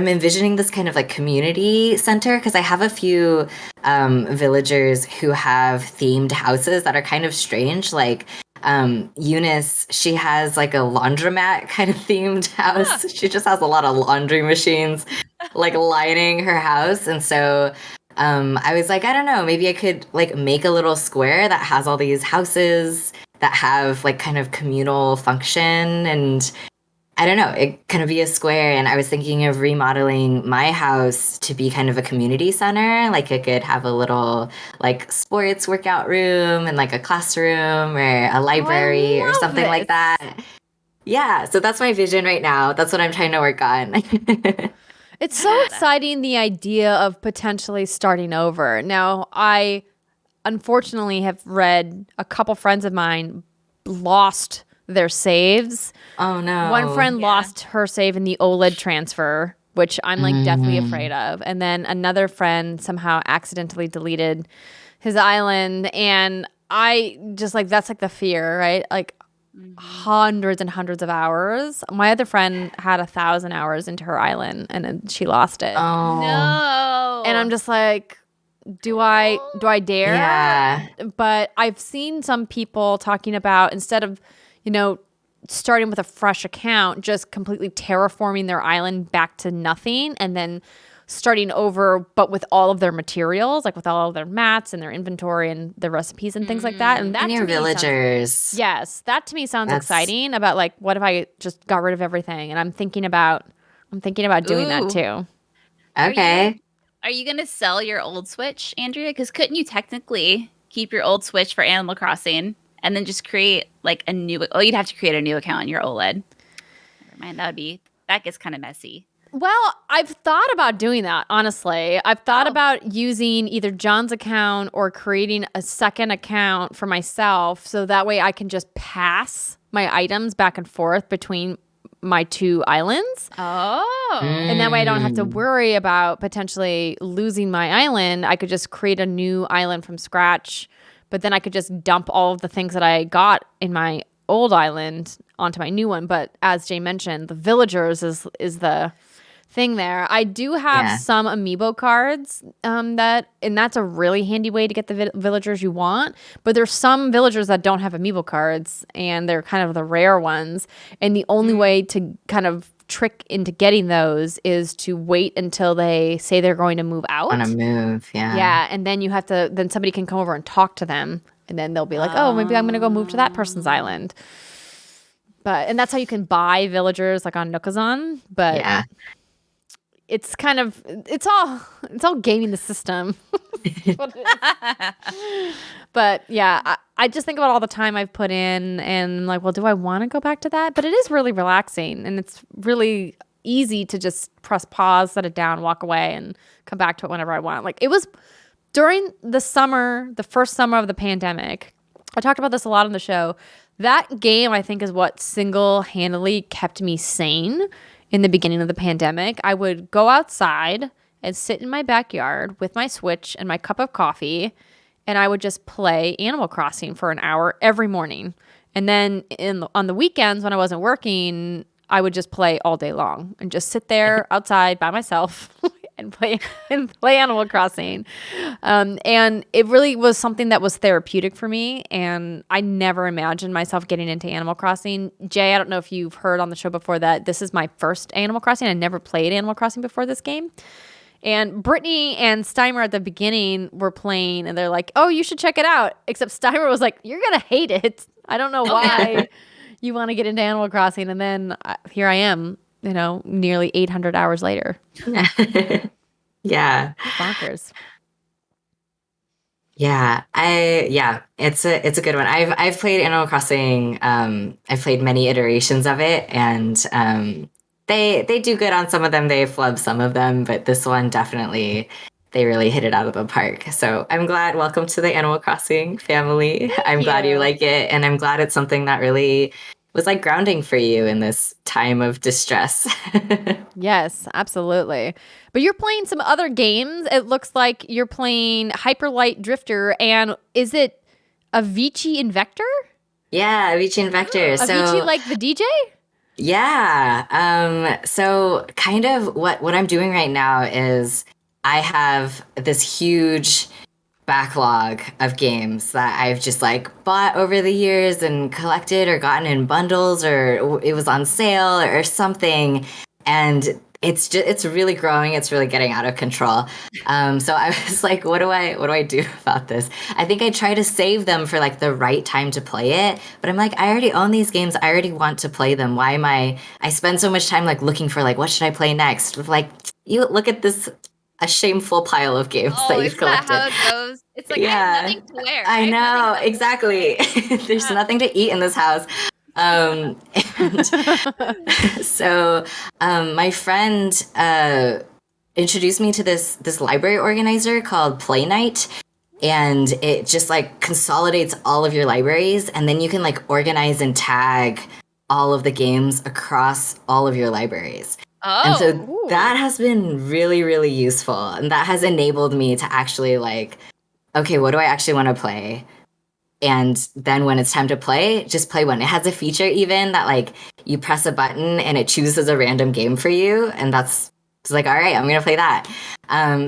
envisioning this kind of like community center because I have a few villagers who have themed houses that are kind of strange. Like Eunice, she has like a laundromat kind of themed house. She just has a lot of laundry machines like lining her house. And so I was like, I don't know, maybe I could like make a little square that has all these houses that have like kind of communal function, and I don't know, it kind of be a square. And I was thinking of remodeling my house to be kind of a community center. Like it could have a little like sports workout room and like a classroom or a library or something like that. Yeah, so that's my vision right now. That's what I'm trying to work on. It's so exciting, the idea of potentially starting over. Now, I unfortunately have read a couple friends of mine lost their saves. Oh, no. One friend lost her save in the OLED transfer, which I'm like deathly afraid of. And then another friend somehow accidentally deleted his island. And I just like, that's like the fear, right? Like hundreds and hundreds of hours. My other friend had 1,000 hours into her island and then she lost it. Oh. No. And I'm just like, do I dare? Yeah. But I've seen some people talking about, instead of, starting with a fresh account, just completely terraforming their island back to nothing and then starting over, but with all of their materials, like with all of their mats and their inventory and their recipes and things like that. And that And your villagers. Yes, that to me sounds exciting. About like, what if I just got rid of everything? And I'm thinking about doing that too. Okay. Are you gonna sell your old Switch, Andrea? Because couldn't you technically keep your old Switch for Animal Crossing and then just create like a new? Oh, you'd have to create a new account on your OLED. Never mind. That gets kind of messy. Well, I've thought about doing that, honestly. I've thought about using either John's account or creating a second account for myself, so that way I can just pass my items back and forth between my two islands. Oh. And that way I don't have to worry about potentially losing my island. I could just create a new island from scratch, but then I could just dump all of the things that I got in my old island onto my new one. But as Jay mentioned, the villagers is the thing there. I do have some amiibo cards and that's a really handy way to get the villagers you want. But there's some villagers that don't have amiibo cards, and they're kind of the rare ones. And the only way to kind of trick into getting those is to wait until they say they're going to move out. On a move, yeah. Yeah, and then you have to. Then somebody can come over and talk to them, and then they'll be like, "Oh, maybe I'm going to go move to that person's island." And that's how you can buy villagers, like on Nookazon. But yeah. It's kind of it's all gaming the system. But yeah, I just think about all the time I've put in, and like, well, do I want to go back to that? But it is really relaxing, and it's really easy to just press pause, set it down, walk away, and come back to it whenever I want. Like, it was during the first summer of the pandemic. I talked about this a lot on the show. That game, I think, is what single-handedly kept me sane in the beginning of the pandemic. I would go outside and sit in my backyard with my Switch and my cup of coffee, and I would just play Animal Crossing for an hour every morning. And then on the weekends when I wasn't working, I would just play all day long and just sit there outside by myself and play Animal Crossing. And it really was something that was therapeutic for me, and I never imagined myself getting into Animal Crossing. Jay, I don't know if you've heard on the show before that this is my first Animal Crossing. I never played Animal Crossing before this game. And Brittany and Steimer at the beginning were playing, and they're like, "Oh, you should check it out." Except Steimer was like, "You're going to hate it. I don't know why you want to get into Animal Crossing." And then here I am, nearly 800 hours later. Yeah. Bonkers. Yeah. It's a good one. I've played Animal Crossing. I've played many iterations of it, and they do good on some of them. They flub some of them, but this one definitely, they really hit it out of the park. So I'm glad. Welcome to the Animal Crossing family. I'm glad you like it, and I'm glad it's something that really was like grounding for you in this time of distress. Yes, absolutely. But you're playing some other games. It looks like you're playing Hyper Light Drifter, and is it Avicii Invector? Yeah, Avicii Invector. Avicii, like the DJ? Yeah. So kind of what I'm doing right now is I have this huge backlog of games that I've just like bought over the years and collected or gotten in bundles, or it was on sale or something. And it's really growing. It's really getting out of control. So I was like, what do I do about this? I think I try to save them for like the right time to play it. But I'm like, I already own these games. I already want to play them. Why am I spend so much time like looking for like, what should I play next? With like, you look at this, a shameful pile of games that you've collected. That how it goes? It's like, I have nothing to wear. I know, exactly. There's nothing to eat in this house. And so my friend introduced me to this library organizer called Play Night, and it just like consolidates all of your libraries, and then you can like organize and tag all of the games across all of your libraries. Oh, and so that has been really, really useful, and that has enabled me to actually like, okay, what do I actually want to play? And then when it's time to play, just play one. It has a feature even that like you press a button and it chooses a random game for you. And it's like, all right, I'm going to play that.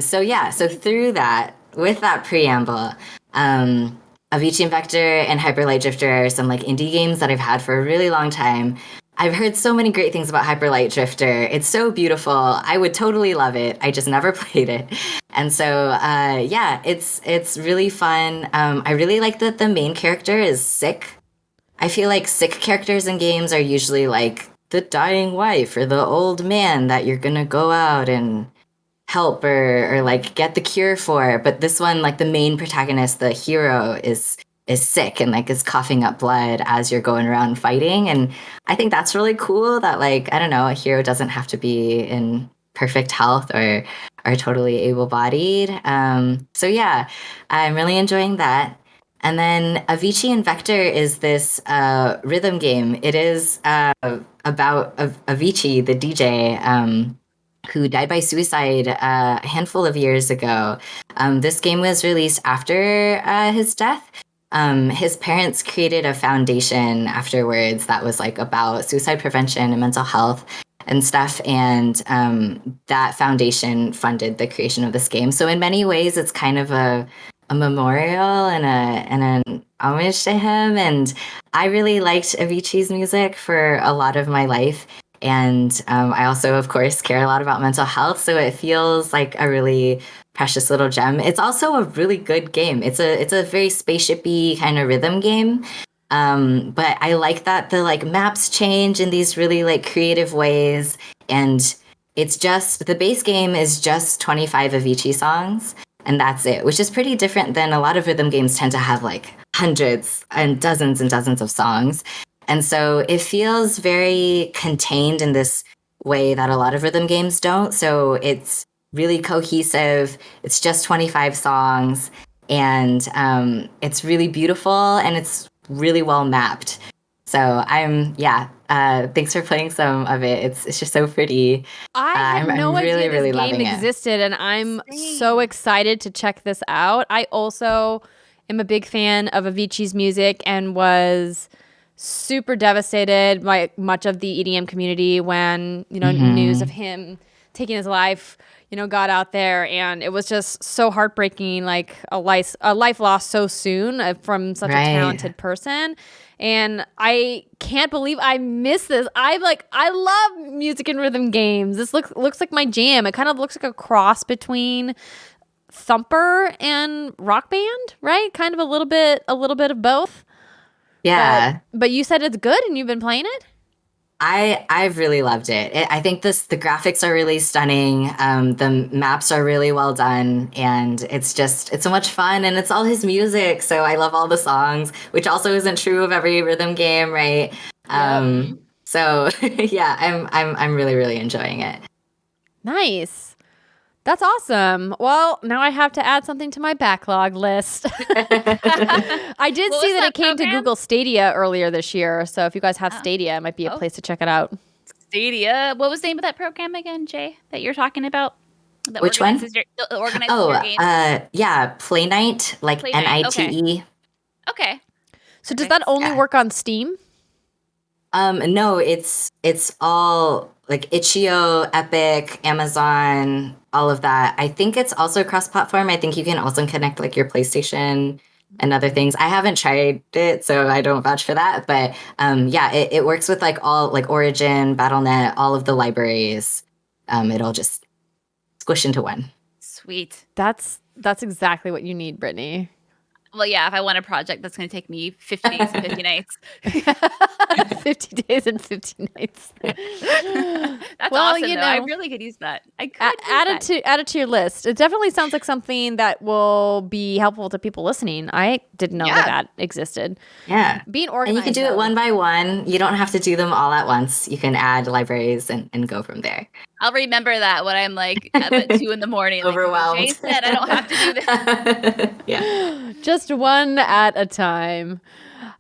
So through that, with that preamble, Avicii Invector and Hyperlight Drifter are some like indie games that I've had for a really long time. I've heard so many great things about Hyperlight Drifter. It's so beautiful. I would totally love it. I just never played it. And so, yeah, it's really fun. I really like that the main character is sick. I feel like sick characters in games are usually like the dying wife or the old man that you're gonna go out and help or like get the cure for. But this one, like the main protagonist, the hero, is sick and like is coughing up blood as you're going around fighting. And I think that's really cool that like, I don't know, a hero doesn't have to be in perfect health or totally able-bodied. So yeah, I'm really enjoying that. And then Avicii Invector is this rhythm game. It is about Avicii, the DJ, who died by suicide a handful of years ago. This game was released after his death. His parents created a foundation afterwards that was like about suicide prevention and mental health and stuff. And that foundation funded the creation of this game. So in many ways, it's kind of a memorial and an homage to him. And I really liked Avicii's music for a lot of my life. And I also, of course, care a lot about mental health. So it feels like a really precious little gem. It's also a really good game. It's a very spaceshipy kind of rhythm game. But I like that the like maps change in these really like creative ways. And it's just, the base game is just 25 Avicii songs. And that's it, which is pretty different than a lot of rhythm games tend to have like hundreds and dozens of songs. And so it feels very contained in this way that a lot of rhythm games don't. So it's really cohesive. It's just 25 songs and it's really beautiful and it's really well mapped. So thanks for playing some of it. It's just so pretty. I had no idea really this game existed, and I'm so excited to check this out. I also am a big fan of Avicii's music and was super devastated by much of the EDM community when, news of him taking his life, got out there, and it was just so heartbreaking, like a life lost so soon from such a talented person. And I can't believe I missed this. I love music and rhythm games. This looks like my jam. It kind of looks like a cross between thumper and rock band, right? Kind of a little bit of both. Yeah. But you said it's good and you've been playing it? I've really loved it. I think the graphics are really stunning. The maps are really well done, and it's so much fun. And it's all his music, so I love all the songs, which also isn't true of every rhythm game, right? So yeah, I'm really really enjoying it. Nice. That's awesome. Well, now I have to add something to my backlog list. I did see that it came to Google Stadia earlier this year. So if you guys have Stadia, it might be a place to check it out. Stadia. What was the name of that program again, Jay, that you're talking about? Which one? Organizes your games? Play Night, like NITE. Okay. So does that only work on Steam? No, it's all like itch.io, Epic, Amazon, all of that. I think it's also cross-platform. I think you can also connect like your PlayStation and other things. I haven't tried it, so I don't vouch for that. But it works with like all like Origin, Battle.net, all of the libraries. It'll just squish into one. Sweet. That's exactly what you need, Brittany. Well, yeah, if I want a project that's going to take me 50 days and 50 nights. 50 days and 50 nights. That's awesome, though. I really could use that. Add it to your list. It definitely sounds like something that will be helpful to people listening. I didn't know that existed. Yeah. Being organized. And you can do it one by one. You don't have to do them all at once. You can add libraries and go from there. I'll remember that when I'm like up at 2 a.m. Overwhelmed. Like Jay said, I don't have to do this. Yeah. Just one at a time.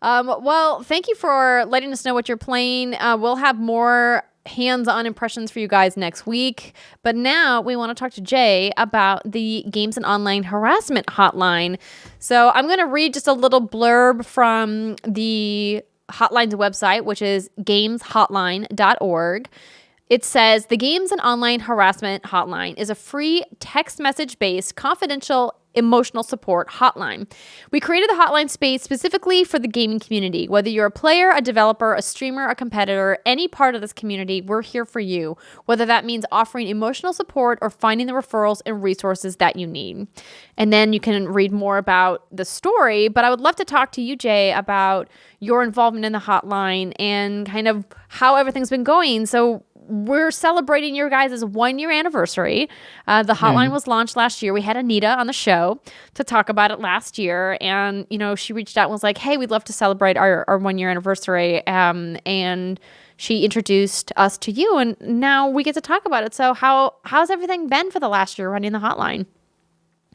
Well, thank you for letting us know what you're playing. We'll have more hands-on impressions for you guys next week. But now we want to talk to Jay about the Games and Online Harassment Hotline. So I'm going to read just a little blurb from the Hotline's website, which is gameshotline.org. It says, the Games and Online Harassment Hotline is a free text message-based, confidential, emotional support hotline. We created the hotline space specifically for the gaming community. Whether you're a player, a developer, a streamer, a competitor, any part of this community, we're here for you. Whether that means offering emotional support or finding the referrals and resources that you need. And then you can read more about the story, but I would love to talk to you, Jae, about your involvement in the hotline and kind of how everything's been going. So we're celebrating your guys' 1-year anniversary. The hotline was launched last year. We had Anita on the show to talk about it last year. And, you know, she reached out and was like, hey, we'd love to celebrate our 1-year anniversary. And she introduced us to you. And now we get to talk about it. So how's everything been for the last year running the hotline?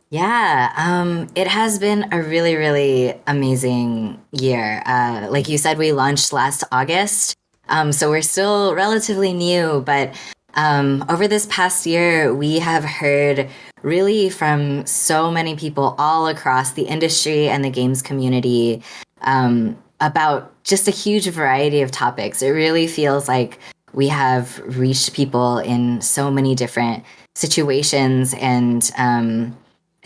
Yeah, it has been a really, really amazing year. Like you said, we launched last August. So we're still relatively new, but over this past year, we have heard really from so many people all across the industry and the games community about just a huge variety of topics. It really feels like we have reached people in so many different situations and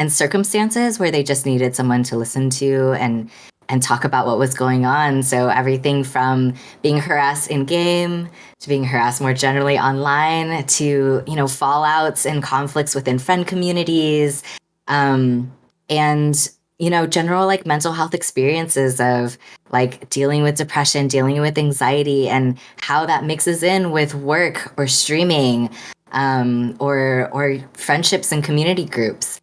circumstances where they just needed someone to listen to and talk about what was going on. So everything from being harassed in game to being harassed more generally online to, you know, fallouts and conflicts within friend communities, and, you know, general like mental health experiences of like dealing with depression, dealing with anxiety, and how that mixes in with work or streaming, or friendships and community groups.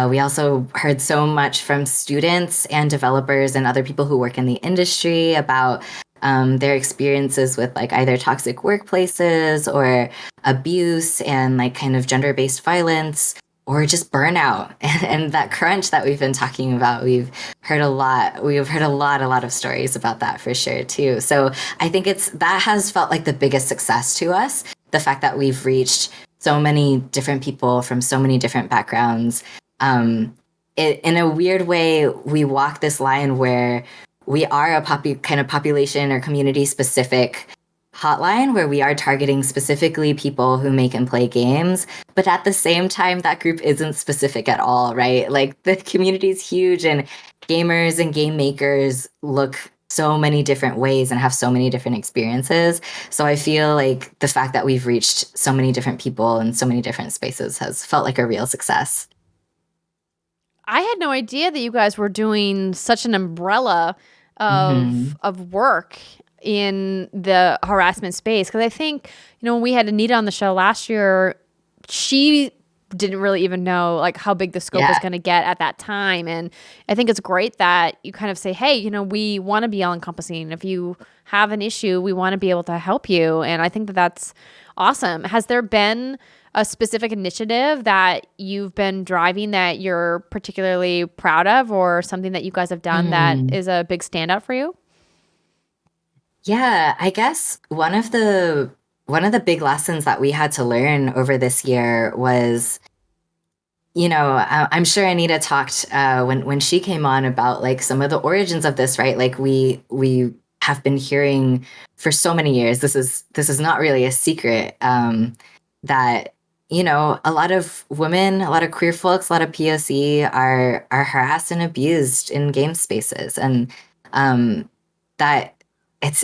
We also heard so much from students and developers and other people who work in the industry about their experiences with like either toxic workplaces or abuse and like kind of gender-based violence or just burnout and that crunch that we've been talking about. We've heard a lot of stories about that for sure too. So I think that has felt like the biggest success to us, the fact that we've reached so many different people from so many different backgrounds. In a weird way, we walk this line where we are a kind of population or community specific hotline where we are targeting specifically people who make and play games. But at the same time, that group isn't specific at all, right? Like the community is huge and gamers and game makers look so many different ways and have so many different experiences. So I feel like the fact that we've reached so many different people in so many different spaces has felt like a real success. I had no idea that you guys were doing such an umbrella of work in the harassment space. Because I think, you know, when we had Anita on the show last year, she didn't really even know like how big the scope was going to get at that time. And I think it's great that you kind of say, hey, you know, we want to be all encompassing. If you have an issue, we want to be able to help you. And I think that that's awesome. Has there been a specific initiative that you've been driving that you're particularly proud of, or something that you guys have done that is a big standout for you? Yeah, I guess one of the big lessons that we had to learn over this year was, you know, I'm sure Anita talked when she came on about like some of the origins of this, right? Like we have been hearing for so many years. This is not really a secret, that, you know, a lot of women, a lot of queer folks, a lot of POC are harassed and abused in game spaces, and that it's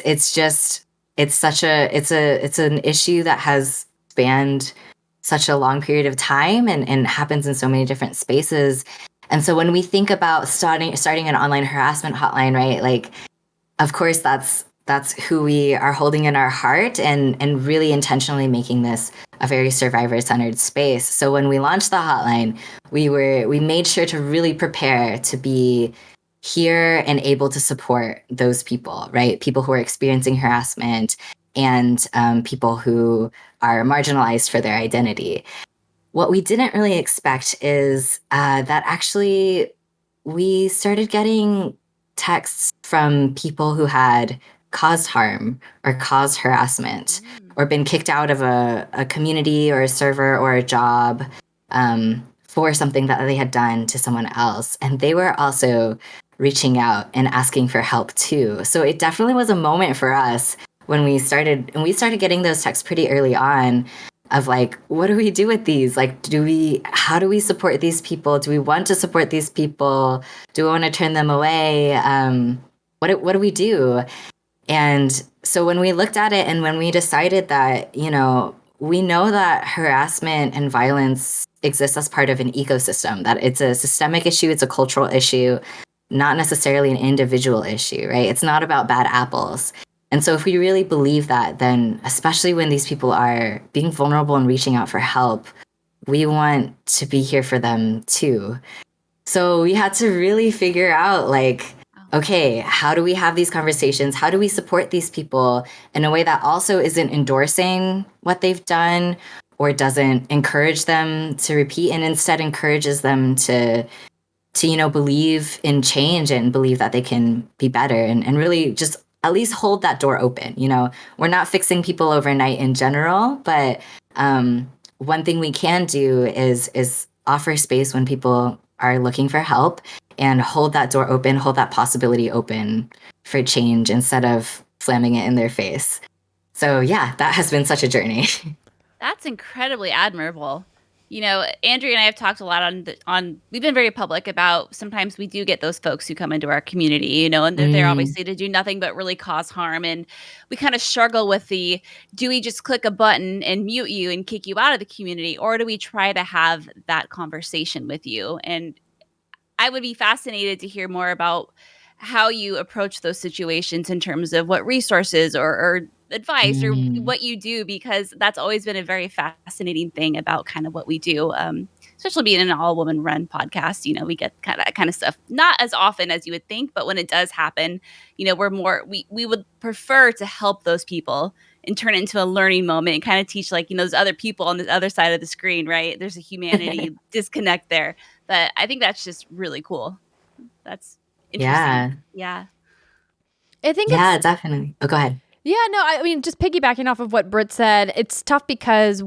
an issue that has spanned such a long period of time and happens in so many different spaces. And so when we think about starting an online harassment hotline, right, like, of course, that's who we are holding in our heart and really intentionally making this a very survivor-centered space. So when we launched the hotline, we made sure to really prepare to be here and able to support those people, right? People who are experiencing harassment and people who are marginalized for their identity. What we didn't really expect is that actually we started getting texts from people who had caused harm or caused harassment or been kicked out of a community or a server or a job for something that they had done to someone else. And they were also reaching out and asking for help too. So it definitely was a moment for us when we started getting those texts pretty early on, of like, what do we do with these? Like, how do we support these people? Do we want to support these people? Do we want to turn them away? What do we do? And so when we looked at it and when we decided that, we know that harassment and violence exists as part of an ecosystem, that it's a systemic issue, it's a cultural issue, not necessarily an individual issue, right? It's not about bad apples. And so if we really believe that, then especially when these people are being vulnerable and reaching out for help, we want to be here for them too. So we had to really figure out like, okay, how do we have these conversations? How do we support these people in a way that also isn't endorsing what they've done or doesn't encourage them to repeat and instead encourages them to believe in change and believe that they can be better and really just at least hold that door open. We're not fixing people overnight in general, but one thing we can do is offer space when people are looking for help and hold that door open, hold that possibility open for change instead of slamming it in their face. So yeah, that has been such a journey. That's incredibly admirable. Andrea and I have talked a lot on we've been very public about sometimes we do get those folks who come into our community, and they're there obviously to do nothing but really cause harm. And we kind of struggle with do we just click a button and mute you and kick you out of the community? Or do we try to have that conversation with you? And I would be fascinated to hear more about how you approach those situations in terms of what resources or advice or what you do, because that's always been a very fascinating thing about kind of what we do, especially being an all-woman run podcast. We get that kind of stuff not as often as you would think, but when it does happen, we're more we would prefer to help those people and turn it into a learning moment and kind of teach those other people on the other side of the screen, right? There's a humanity disconnect there, but I think that's just really cool. That's interesting. Yeah. I think definitely. Oh, go ahead. Yeah, no, I mean, just piggybacking off of what Britt said, it's tough because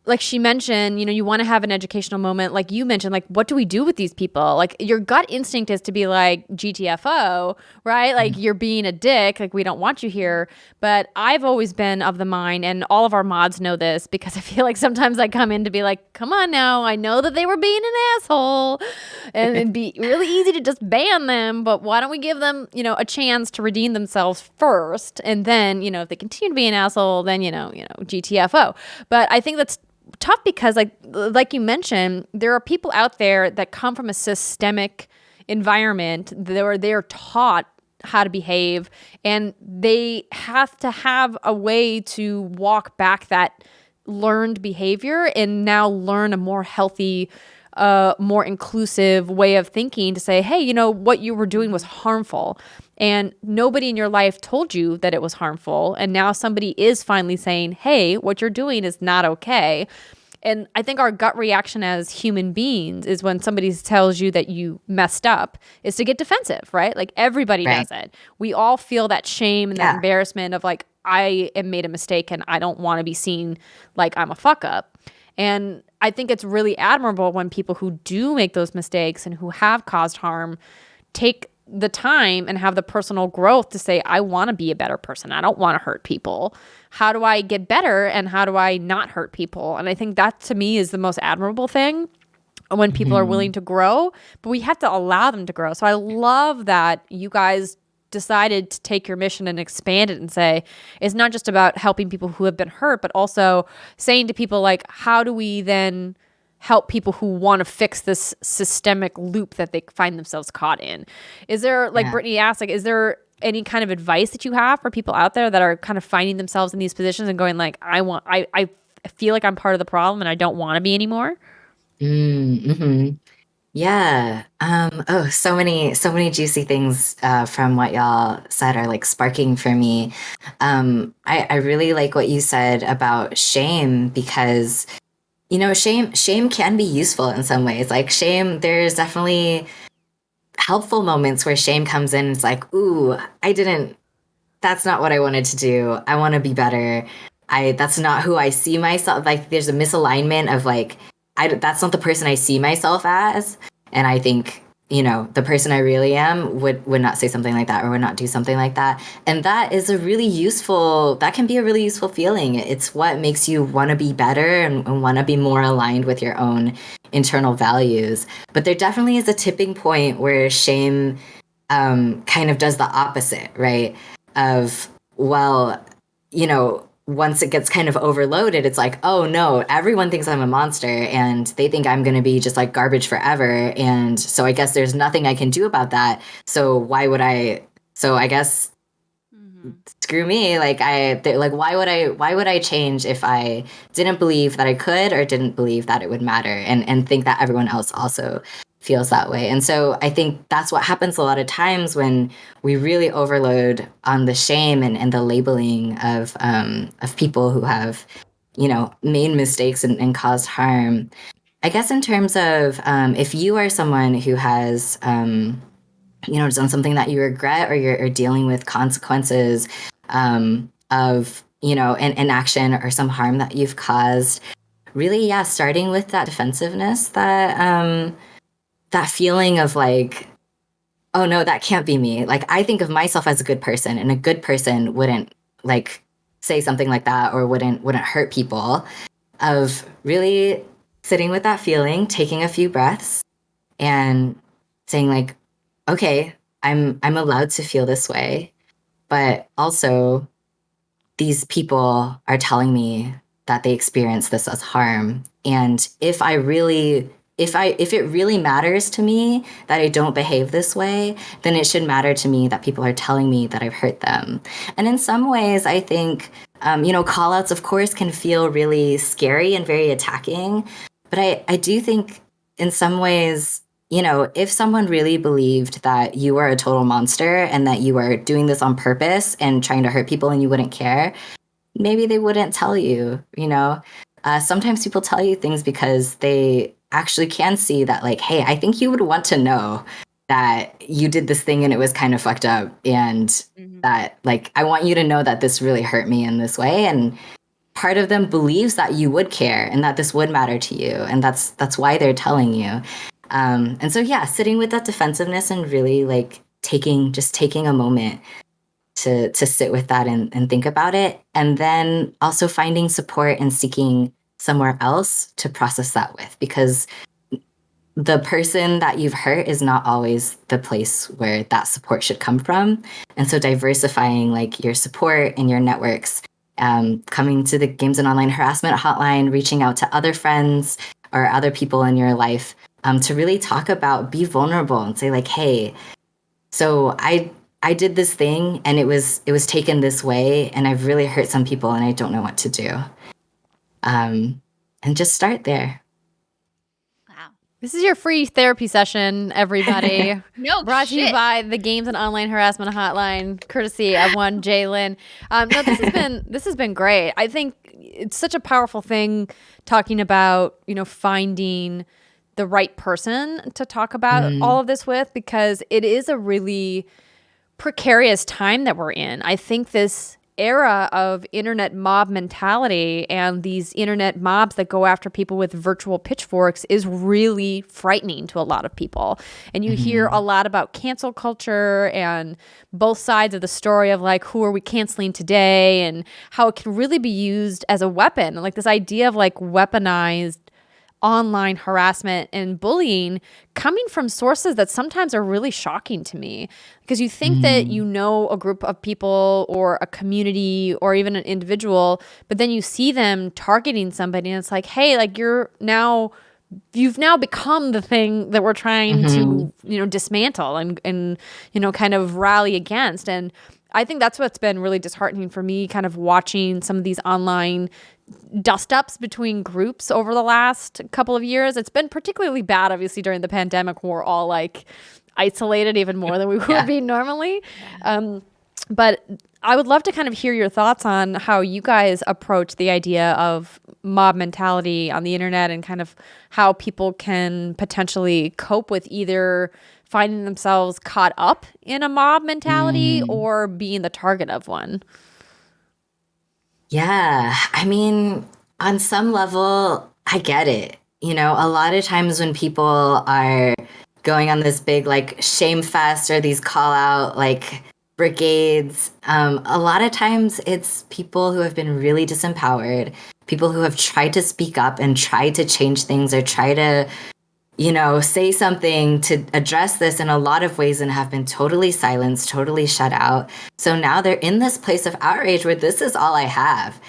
like she mentioned, you want to have an educational moment. Like you mentioned, like, what do we do with these people? Like your gut instinct is to be like GTFO, right? Like you're being a dick. Like we don't want you here. But I've always been of the mind, and all of our mods know this because I feel like sometimes I come in to be like, come on now, I know that they were being an asshole and it'd be really easy to just ban them. But why don't we give them, a chance to redeem themselves first? And then, if they continue to be an asshole, then, GTFO. But I think that's tough because like you mentioned, there are people out there that come from a systemic environment. They're taught how to behave, and they have to have a way to walk back that learned behavior and now learn a more healthy, more inclusive way of thinking to say, hey, what you were doing was harmful. And nobody in your life told you that it was harmful. And now somebody is finally saying, hey, what you're doing is not okay. And I think our gut reaction as human beings is when somebody tells you that you messed up is to get defensive, right? Like everybody does it. We all feel that shame and that embarrassment of like, I have made a mistake and I don't want to be seen like I'm a fuck up. And I think it's really admirable when people who do make those mistakes and who have caused harm take the time and have the personal growth to say, I want to be a better person. I don't want to hurt people. How do I get better and how do I not hurt people? And I think that to me is the most admirable thing when people are willing to grow, but we have to allow them to grow. So I love that you guys decided to take your mission and expand it and say, it's not just about helping people who have been hurt, but also saying to people like, how do we then help people who want to fix this systemic loop that they find themselves caught in? Is there, like Brittany asked, like, is there any kind of advice that you have for people out there that are kind of finding themselves in these positions and going like, I feel like I'm part of the problem and I don't want to be anymore? Yeah. So many juicy things from what y'all said are like sparking for me. I really like what you said about shame because shame can be useful in some ways. Like shame, there's definitely helpful moments where shame comes in. It's like, ooh, that's not what I wanted to do. I want to be better. That's not who I see myself. Like there's a misalignment of like, that's not the person I see myself as. And I think the person I really am would not say something like that or would not do something like that. And that can be a really useful feeling. It's what makes you want to be better and want to be more aligned with your own internal values. But there definitely is a tipping point where shame kind of does the opposite, right? Of, well, once it gets kind of overloaded, it's like, oh no, everyone thinks I'm a monster and they think I'm going to be just like garbage forever. And so I guess there's nothing I can do about that. So why would I? So I guess screw me. Why would I change if I didn't believe that I could or didn't believe that it would matter and think that everyone else also feels that way. And so I think that's what happens a lot of times when we really overload on the shame and the labeling of people who have, made mistakes and caused harm. I guess in terms of if you are someone who has, done something that you regret or you're dealing with consequences of, an action or some harm that you've caused, really, yeah, starting with that defensiveness, that feeling of like, oh no, that can't be me. Like, I think of myself as a good person, and a good person wouldn't like say something like that or wouldn't hurt people. Of really sitting with that feeling, taking a few breaths and saying like, okay, I'm allowed to feel this way, but also these people are telling me that they experience this as harm. And if it really matters to me that I don't behave this way, then it should matter to me that people are telling me that I've hurt them. And in some ways, I think, call outs, of course, can feel really scary and very attacking. But I do think in some ways, if someone really believed that you were a total monster and that you were doing this on purpose and trying to hurt people and you wouldn't care, maybe they wouldn't tell you, sometimes people tell you things because they actually can see that like, hey, I think you would want to know that you did this thing and it was kind of fucked up. And that like, I want you to know that this really hurt me in this way. And part of them believes that you would care and that this would matter to you. And that's why they're telling you. And so, yeah, sitting with that defensiveness and really like taking a moment to sit with that and think about it. And then also finding support and seeking somewhere else to process that with, because the person that you've hurt is not always the place where that support should come from. And so diversifying like your support and your networks, coming to the Games and Online Harassment Hotline, reaching out to other friends or other people in your life, to really talk about, be vulnerable and say like, hey, so I did this thing and it was taken this way and I've really hurt some people and I don't know what to do. And just start there. Wow. This is your free therapy session, everybody. No Brought to you shit. by the Games and Online Harassment Hotline, courtesy of one Jae Lin. No, this has been great. I think it's such a powerful thing talking about, finding the right person to talk about all of this with, because it is a really precarious time that we're in. I think this era of internet mob mentality and these internet mobs that go after people with virtual pitchforks is really frightening to a lot of people. And you hear a lot about cancel culture and both sides of the story of like, who are we canceling today, and how it can really be used as a weapon. Like this idea of like weaponized online harassment and bullying coming from sources that sometimes are really shocking to me, because you think that a group of people or a community or even an individual, but then you see them targeting somebody and it's like, hey, like you've now become the thing that we're trying to dismantle and kind of rally against. And I think that's what's been really disheartening for me, kind of watching some of these online dust-ups between groups over the last couple of years. It's been particularly bad, obviously, during the pandemic, when we're all like isolated even more than we would be normally. But I would love to kind of hear your thoughts on how you guys approach the idea of mob mentality on the internet and kind of how people can potentially cope with either finding themselves caught up in a mob mentality or being the target of one. Yeah, I mean, on some level, I get it. A lot of times when people are going on this big like shame fest or these call out like brigades. A lot of times it's people who have been really disempowered, people who have tried to speak up and tried to change things or try to, say something to address this in a lot of ways and have been totally silenced, totally shut out. So now they're in this place of outrage where this is all I have.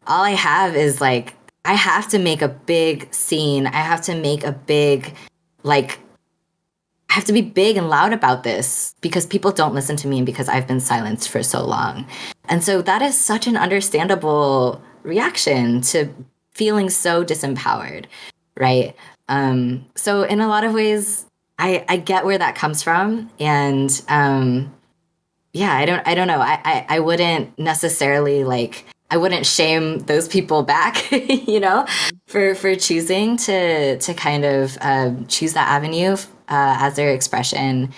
All I have is like, I have to make a big scene. I have to make a big, I have to be big and loud about this because people don't listen to me and because I've been silenced for so long. And so that is such an understandable reaction to feeling so disempowered, right? So in a lot of ways, I get where that comes from. And I don't know. I wouldn't necessarily I wouldn't shame those people back, for choosing to kind of choose that avenue as their expression.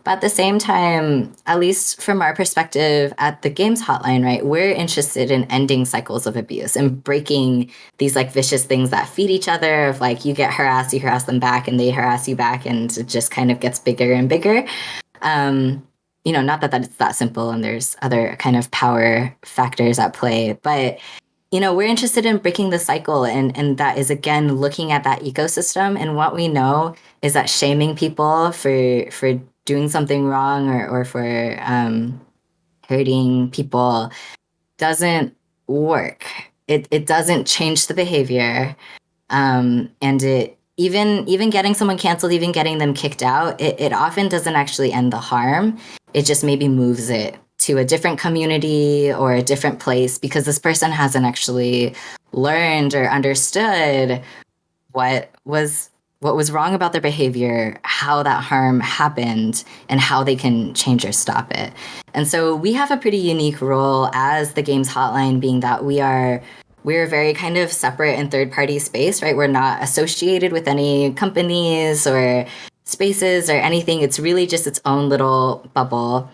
But at the same time, at least from our perspective at the Games Hotline, right, we're interested in ending cycles of abuse and breaking these vicious things that feed each other of you get harassed, you harass them back, and they harass you back, and it just kind of gets bigger and bigger. Not that it's that simple and there's other kind of power factors at play, but we're interested in breaking the cycle, and that is again looking at that ecosystem. And what we know is that shaming people for doing something wrong or for hurting people doesn't work. It doesn't change the behavior, and it even getting someone canceled, even getting them kicked out, it often doesn't actually end the harm. It just maybe moves it to a different community or a different place because this person hasn't actually learned or understood what was wrong about their behavior, how that harm happened, and how they can change or stop it. And so we have a pretty unique role as the Games Hotline, being that we're a very kind of separate and third-party space, right? We're not associated with any companies or spaces or anything. It's really just its own little bubble.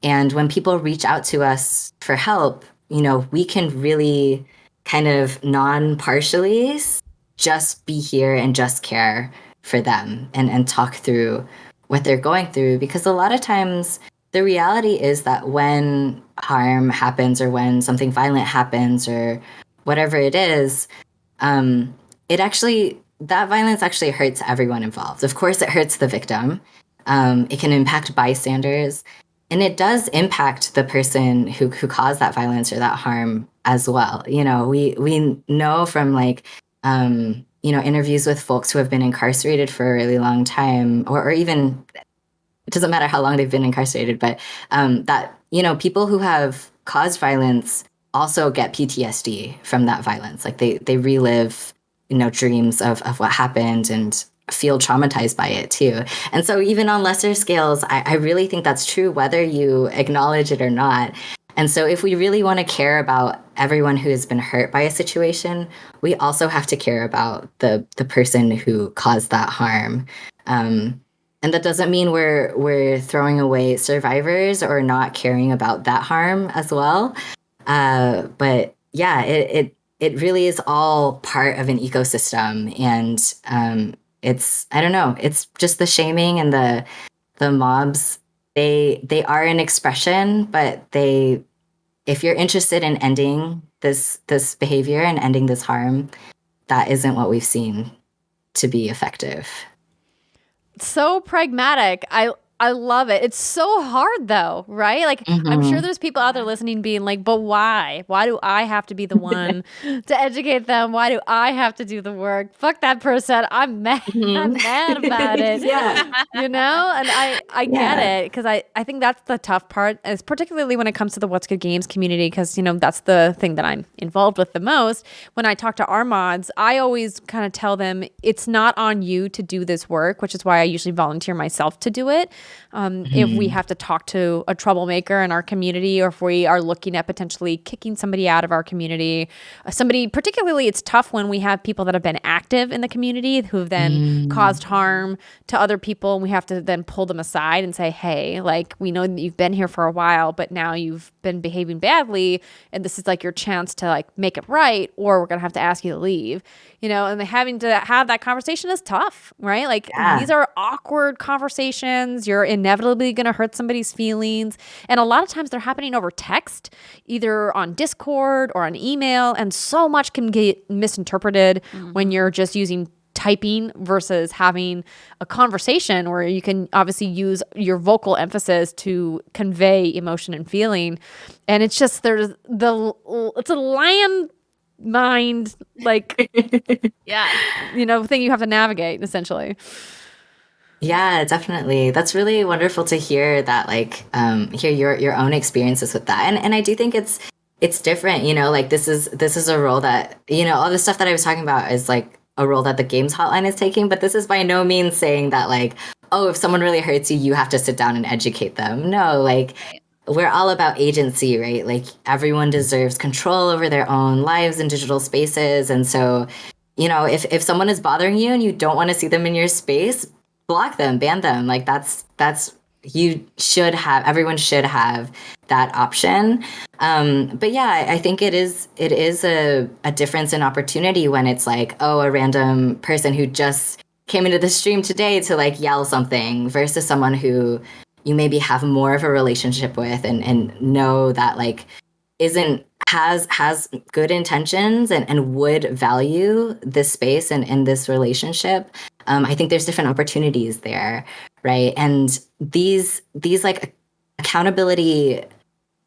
And when people reach out to us for help, we can really kind of non-partially just be here and just care for them and talk through what they're going through. Because a lot of times the reality is that when harm happens or when something violent happens or whatever it is, that violence actually hurts everyone involved. Of course, it hurts the victim. It can impact bystanders. And it does impact the person who caused that violence or that harm as well. We know from interviews with folks who have been incarcerated for a really long time, or even, it doesn't matter how long they've been incarcerated, but that, people who have caused violence also get PTSD from that violence. They relive, dreams of what happened and feel traumatized by it too. And so even on lesser scales, I really think that's true, whether you acknowledge it or not. And so if we really want to care about everyone who has been hurt by a situation, we also have to care about the person who caused that harm. And that doesn't mean we're throwing away survivors or not caring about that harm as well. But yeah, it really is all part of an ecosystem. And it's, I don't know, it's just the shaming and the mobs. They are an expression, but if you're interested in ending this behavior and ending this harm, that isn't what we've seen to be effective. So pragmatic. I love it. It's so hard though, right? I'm sure there's people out there listening being like, but why? Why do I have to be the one to educate them? Why do I have to do the work? Fuck that person. I'm mad. I'm mad about it. Yeah. And I get it, because I think that's the tough part, is particularly when it comes to the What's Good Games community, because, that's the thing that I'm involved with the most. When I talk to our mods, I always kind of tell them it's not on you to do this work, which is why I usually volunteer myself to do it. if we have to talk to a troublemaker in our community, or if we are looking at potentially kicking somebody out of our community. Somebody, particularly, it's tough when we have people that have been active in the community who have then caused harm to other people, and we have to then pull them aside and say, hey, like, we know that you've been here for a while, but now you've been behaving badly, and this is like your chance to like make it right, or we're gonna have to ask you to leave. And having to have that conversation is tough, right? Like, these are awkward conversations. You're inevitably going to hurt somebody's feelings. And a lot of times they're happening over text, either on Discord or on email. And so much can get misinterpreted when you're just using typing versus having a conversation where you can obviously use your vocal emphasis to convey emotion and feeling. And it's just, it's a land mind, like, thing you have to navigate, essentially. Yeah, definitely. That's really wonderful to hear that, like, hear your own experiences with that. And I do think it's different, like this is a role that, all the stuff that I was talking about is like a role that the games hotline is taking, but this is by no means saying that, like, oh, if someone really hurts you, you have to sit down and educate them. No, like, we're all about agency, right? Like, everyone deserves control over their own lives in digital spaces. And so, if someone is bothering you and you don't want to see them in your space, block them, ban them. Like, everyone should have that option. But yeah, I think it is a difference in opportunity when it's like, oh, a random person who just came into the stream today to like yell something versus someone who you maybe have more of a relationship with and know that like has good intentions and would value this space and this relationship. I think there's different opportunities there, right? And these like accountability,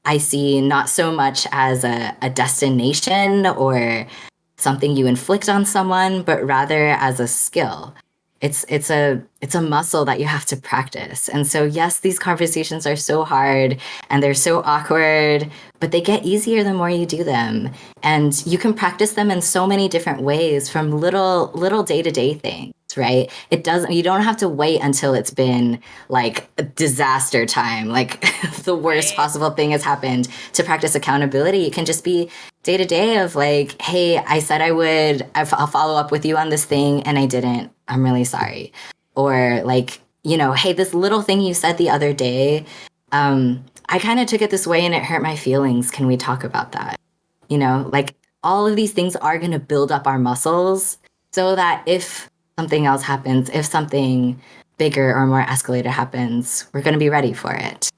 I see not so much as a destination or something you inflict on someone, but rather as a skill. It's a muscle that you have to practice. And so, yes, these conversations are so hard and they're so awkward, but they get easier the more you do them. And you can practice them in so many different ways, from little day-to-day things, right? You don't have to wait until it's been like a disaster time, like the worst possible thing has happened to practice accountability. It can just be day to day of like, hey, I said I'll follow up with you on this thing and I didn't. I'm really sorry. Or like, hey, this little thing you said the other day, I kind of took it this way and it hurt my feelings. Can we talk about that? Like, all of these things are going to build up our muscles so that if something else happens, if something bigger or more escalated happens, we're going to be ready for it.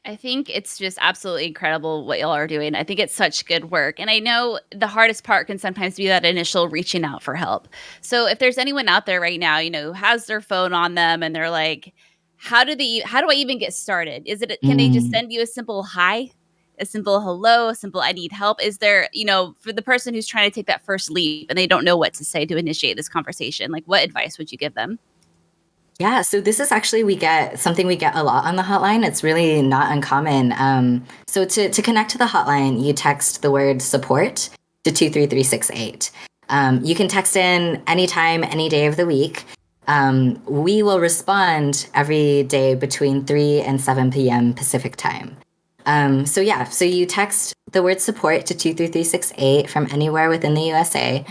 I think it's just absolutely incredible what y'all are doing. I think it's such good work. And I know the hardest part can sometimes be that initial reaching out for help. So if there's anyone out there right now, who has their phone on them and they're like, how do I even get started? Can they just send you a simple hi, a simple hello, a simple I need help? Is there, for the person who's trying to take that first leap and they don't know what to say to initiate this conversation, like, what advice would you give them? Yeah, so this is actually we get a lot on the hotline. It's really not uncommon. So to connect to the hotline, you text the word support to 23368. You can text in anytime, any day of the week. We will respond every day between 3 and 7 p.m. Pacific time. So you text the word support to 23368 from anywhere within the USA.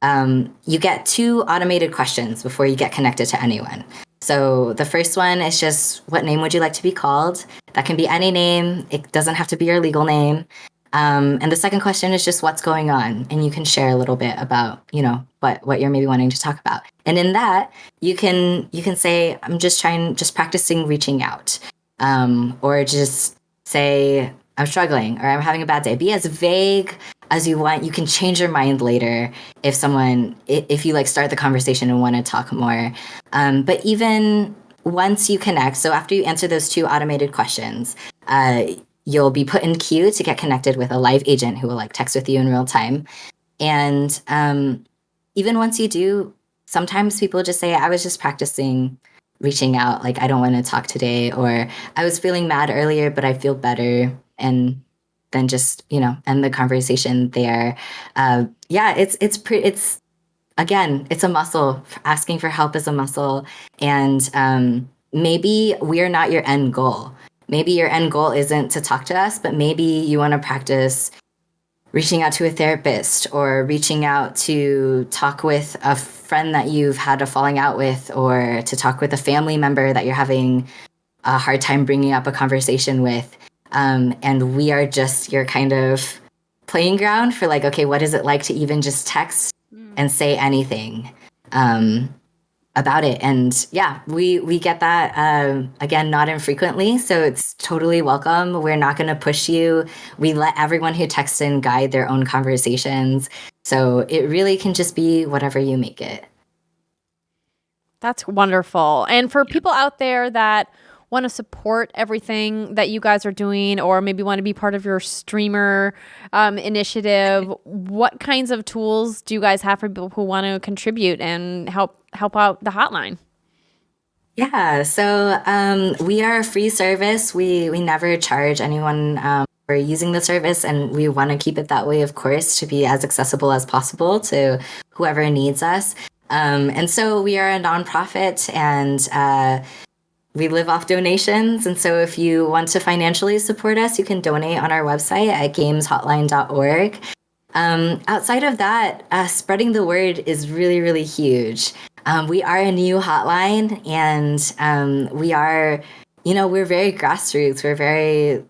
You get 2 automated questions before you get connected to anyone. So the first one is just, what name would you like to be called? That can be any name. It doesn't have to be your legal name. And the second question is just what's going on. And you can share a little bit about, what you're maybe wanting to talk about. And in that, you can say, I'm just practicing reaching out. Or just say, I'm struggling or I'm having a bad day. Be as vague as you want. You can change your mind later if you like start the conversation and want to talk more. But even once you connect, so after you answer those 2 automated questions, you'll be put in queue to get connected with a live agent who will like text with you in real time. And even once you do, sometimes people just say, I was just practicing reaching out. Like, I don't want to talk today, or I was feeling mad earlier, but I feel better. And then just, end the conversation there. It's again, it's a muscle. Asking for help is a muscle. And maybe we're not your end goal. Maybe your end goal isn't to talk to us, but maybe you want to practice reaching out to a therapist or reaching out to talk with a friend that you've had a falling out with, or to talk with a family member that you're having a hard time bringing up a conversation with. And we are just your kind of playing ground for like, okay, what is it like to even just text and say anything about it? And yeah, we get that, again, not infrequently. So it's totally welcome. We're not going to push you. We let everyone who texts in guide their own conversations. So it really can just be whatever you make it. That's wonderful. And for people out there that want to support everything that you guys are doing, or maybe want to be part of your streamer initiative, what kinds of tools do you guys have for people who want to contribute and help out the hotline? Yeah, so we are a free service. We never charge anyone for using the service, and we want to keep it that way, of course, to be as accessible as possible to whoever needs us. And so we are a nonprofit, and we live off donations. And so if you want to financially support us, you can donate on our website at gameshotline.org. Outside of that, spreading the word is really, really huge. We are a new hotline, and we are, we're very grassroots. We're very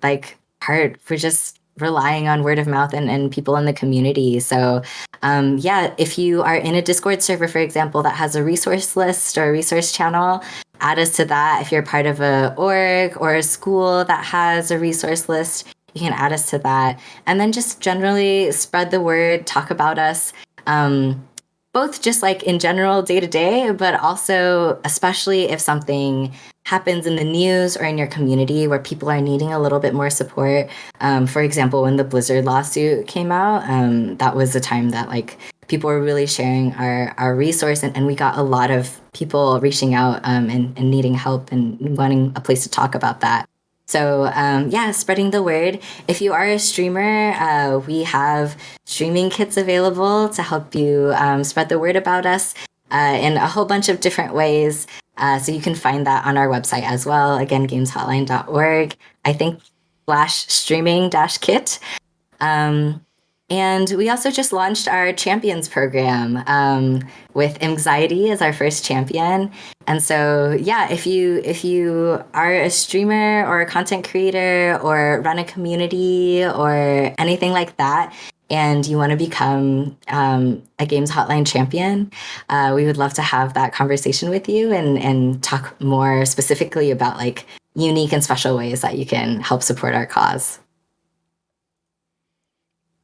we're just relying on word of mouth and people in the community. So if you are in a Discord server, for example, that has a resource list or a resource channel, add us to that. If you're part of a org or a school that has a resource list, you can add us to that. And then just generally spread the word, talk about us, both just like in general day to day, but also especially if something happens in the news or in your community where people are needing a little bit more support. For example, when the Blizzard lawsuit came out, that was a time that people were really sharing our resource, and we got a lot of people reaching out and needing help and wanting a place to talk about that. So spreading the word. If you are a streamer, we have streaming kits available to help you spread the word about us in a whole bunch of different ways. So you can find that on our website as well. Again, gameshotline.org, I think /streaming-kit. And we also just launched our champions program with Anxiety as our first champion. And so, if you are a streamer or a content creator or run a community or anything like that, and you want to become a Games Hotline champion, we would love to have that conversation with you and talk more specifically about unique and special ways that you can help support our cause.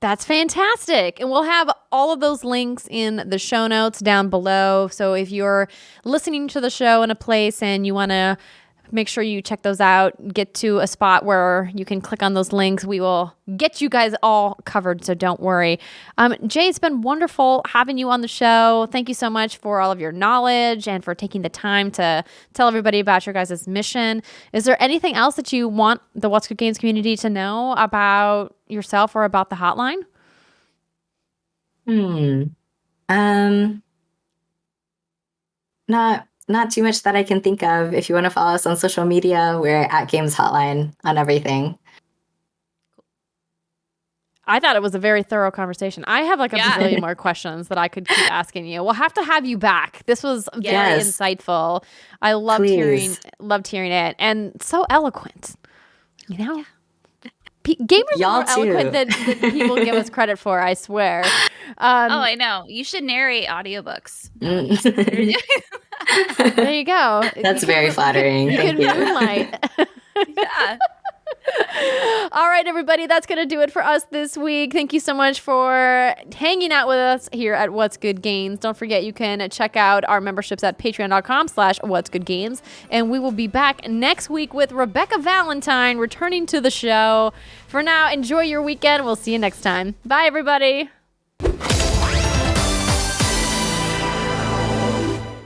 That's fantastic. And we'll have all of those links in the show notes down below. So if you're listening to the show in a place and you want to make sure you check those out, get to a spot where you can click on those links, we will get you guys all covered. So don't worry. Jae, it's been wonderful having you on the show. Thank you so much for all of your knowledge and for taking the time to tell everybody about your guys' mission. Is there anything else that you want the What's Good Games community to know about yourself or about the hotline? Not too much that I can think of. If you want to follow us on social media, we're at Games Hotline on everything. I thought it was a very thorough conversation. I have a bazillion more questions that I could keep asking you. We'll have to have you back. This was very insightful. I loved hearing it, and so eloquent. Gamers are more eloquent than people give us credit for, I swear. I know. You should narrate audiobooks. There you go. That's very flattering. You can moonlight. Yeah. All right, everybody. That's going to do it for us this week. Thank you so much for hanging out with us here at What's Good Games. Don't forget, you can check out our memberships at patreon.com/whatsgoodgames. And we will be back next week with Rebecca Valentine returning to the show. For now, enjoy your weekend. We'll see you next time. Bye, everybody.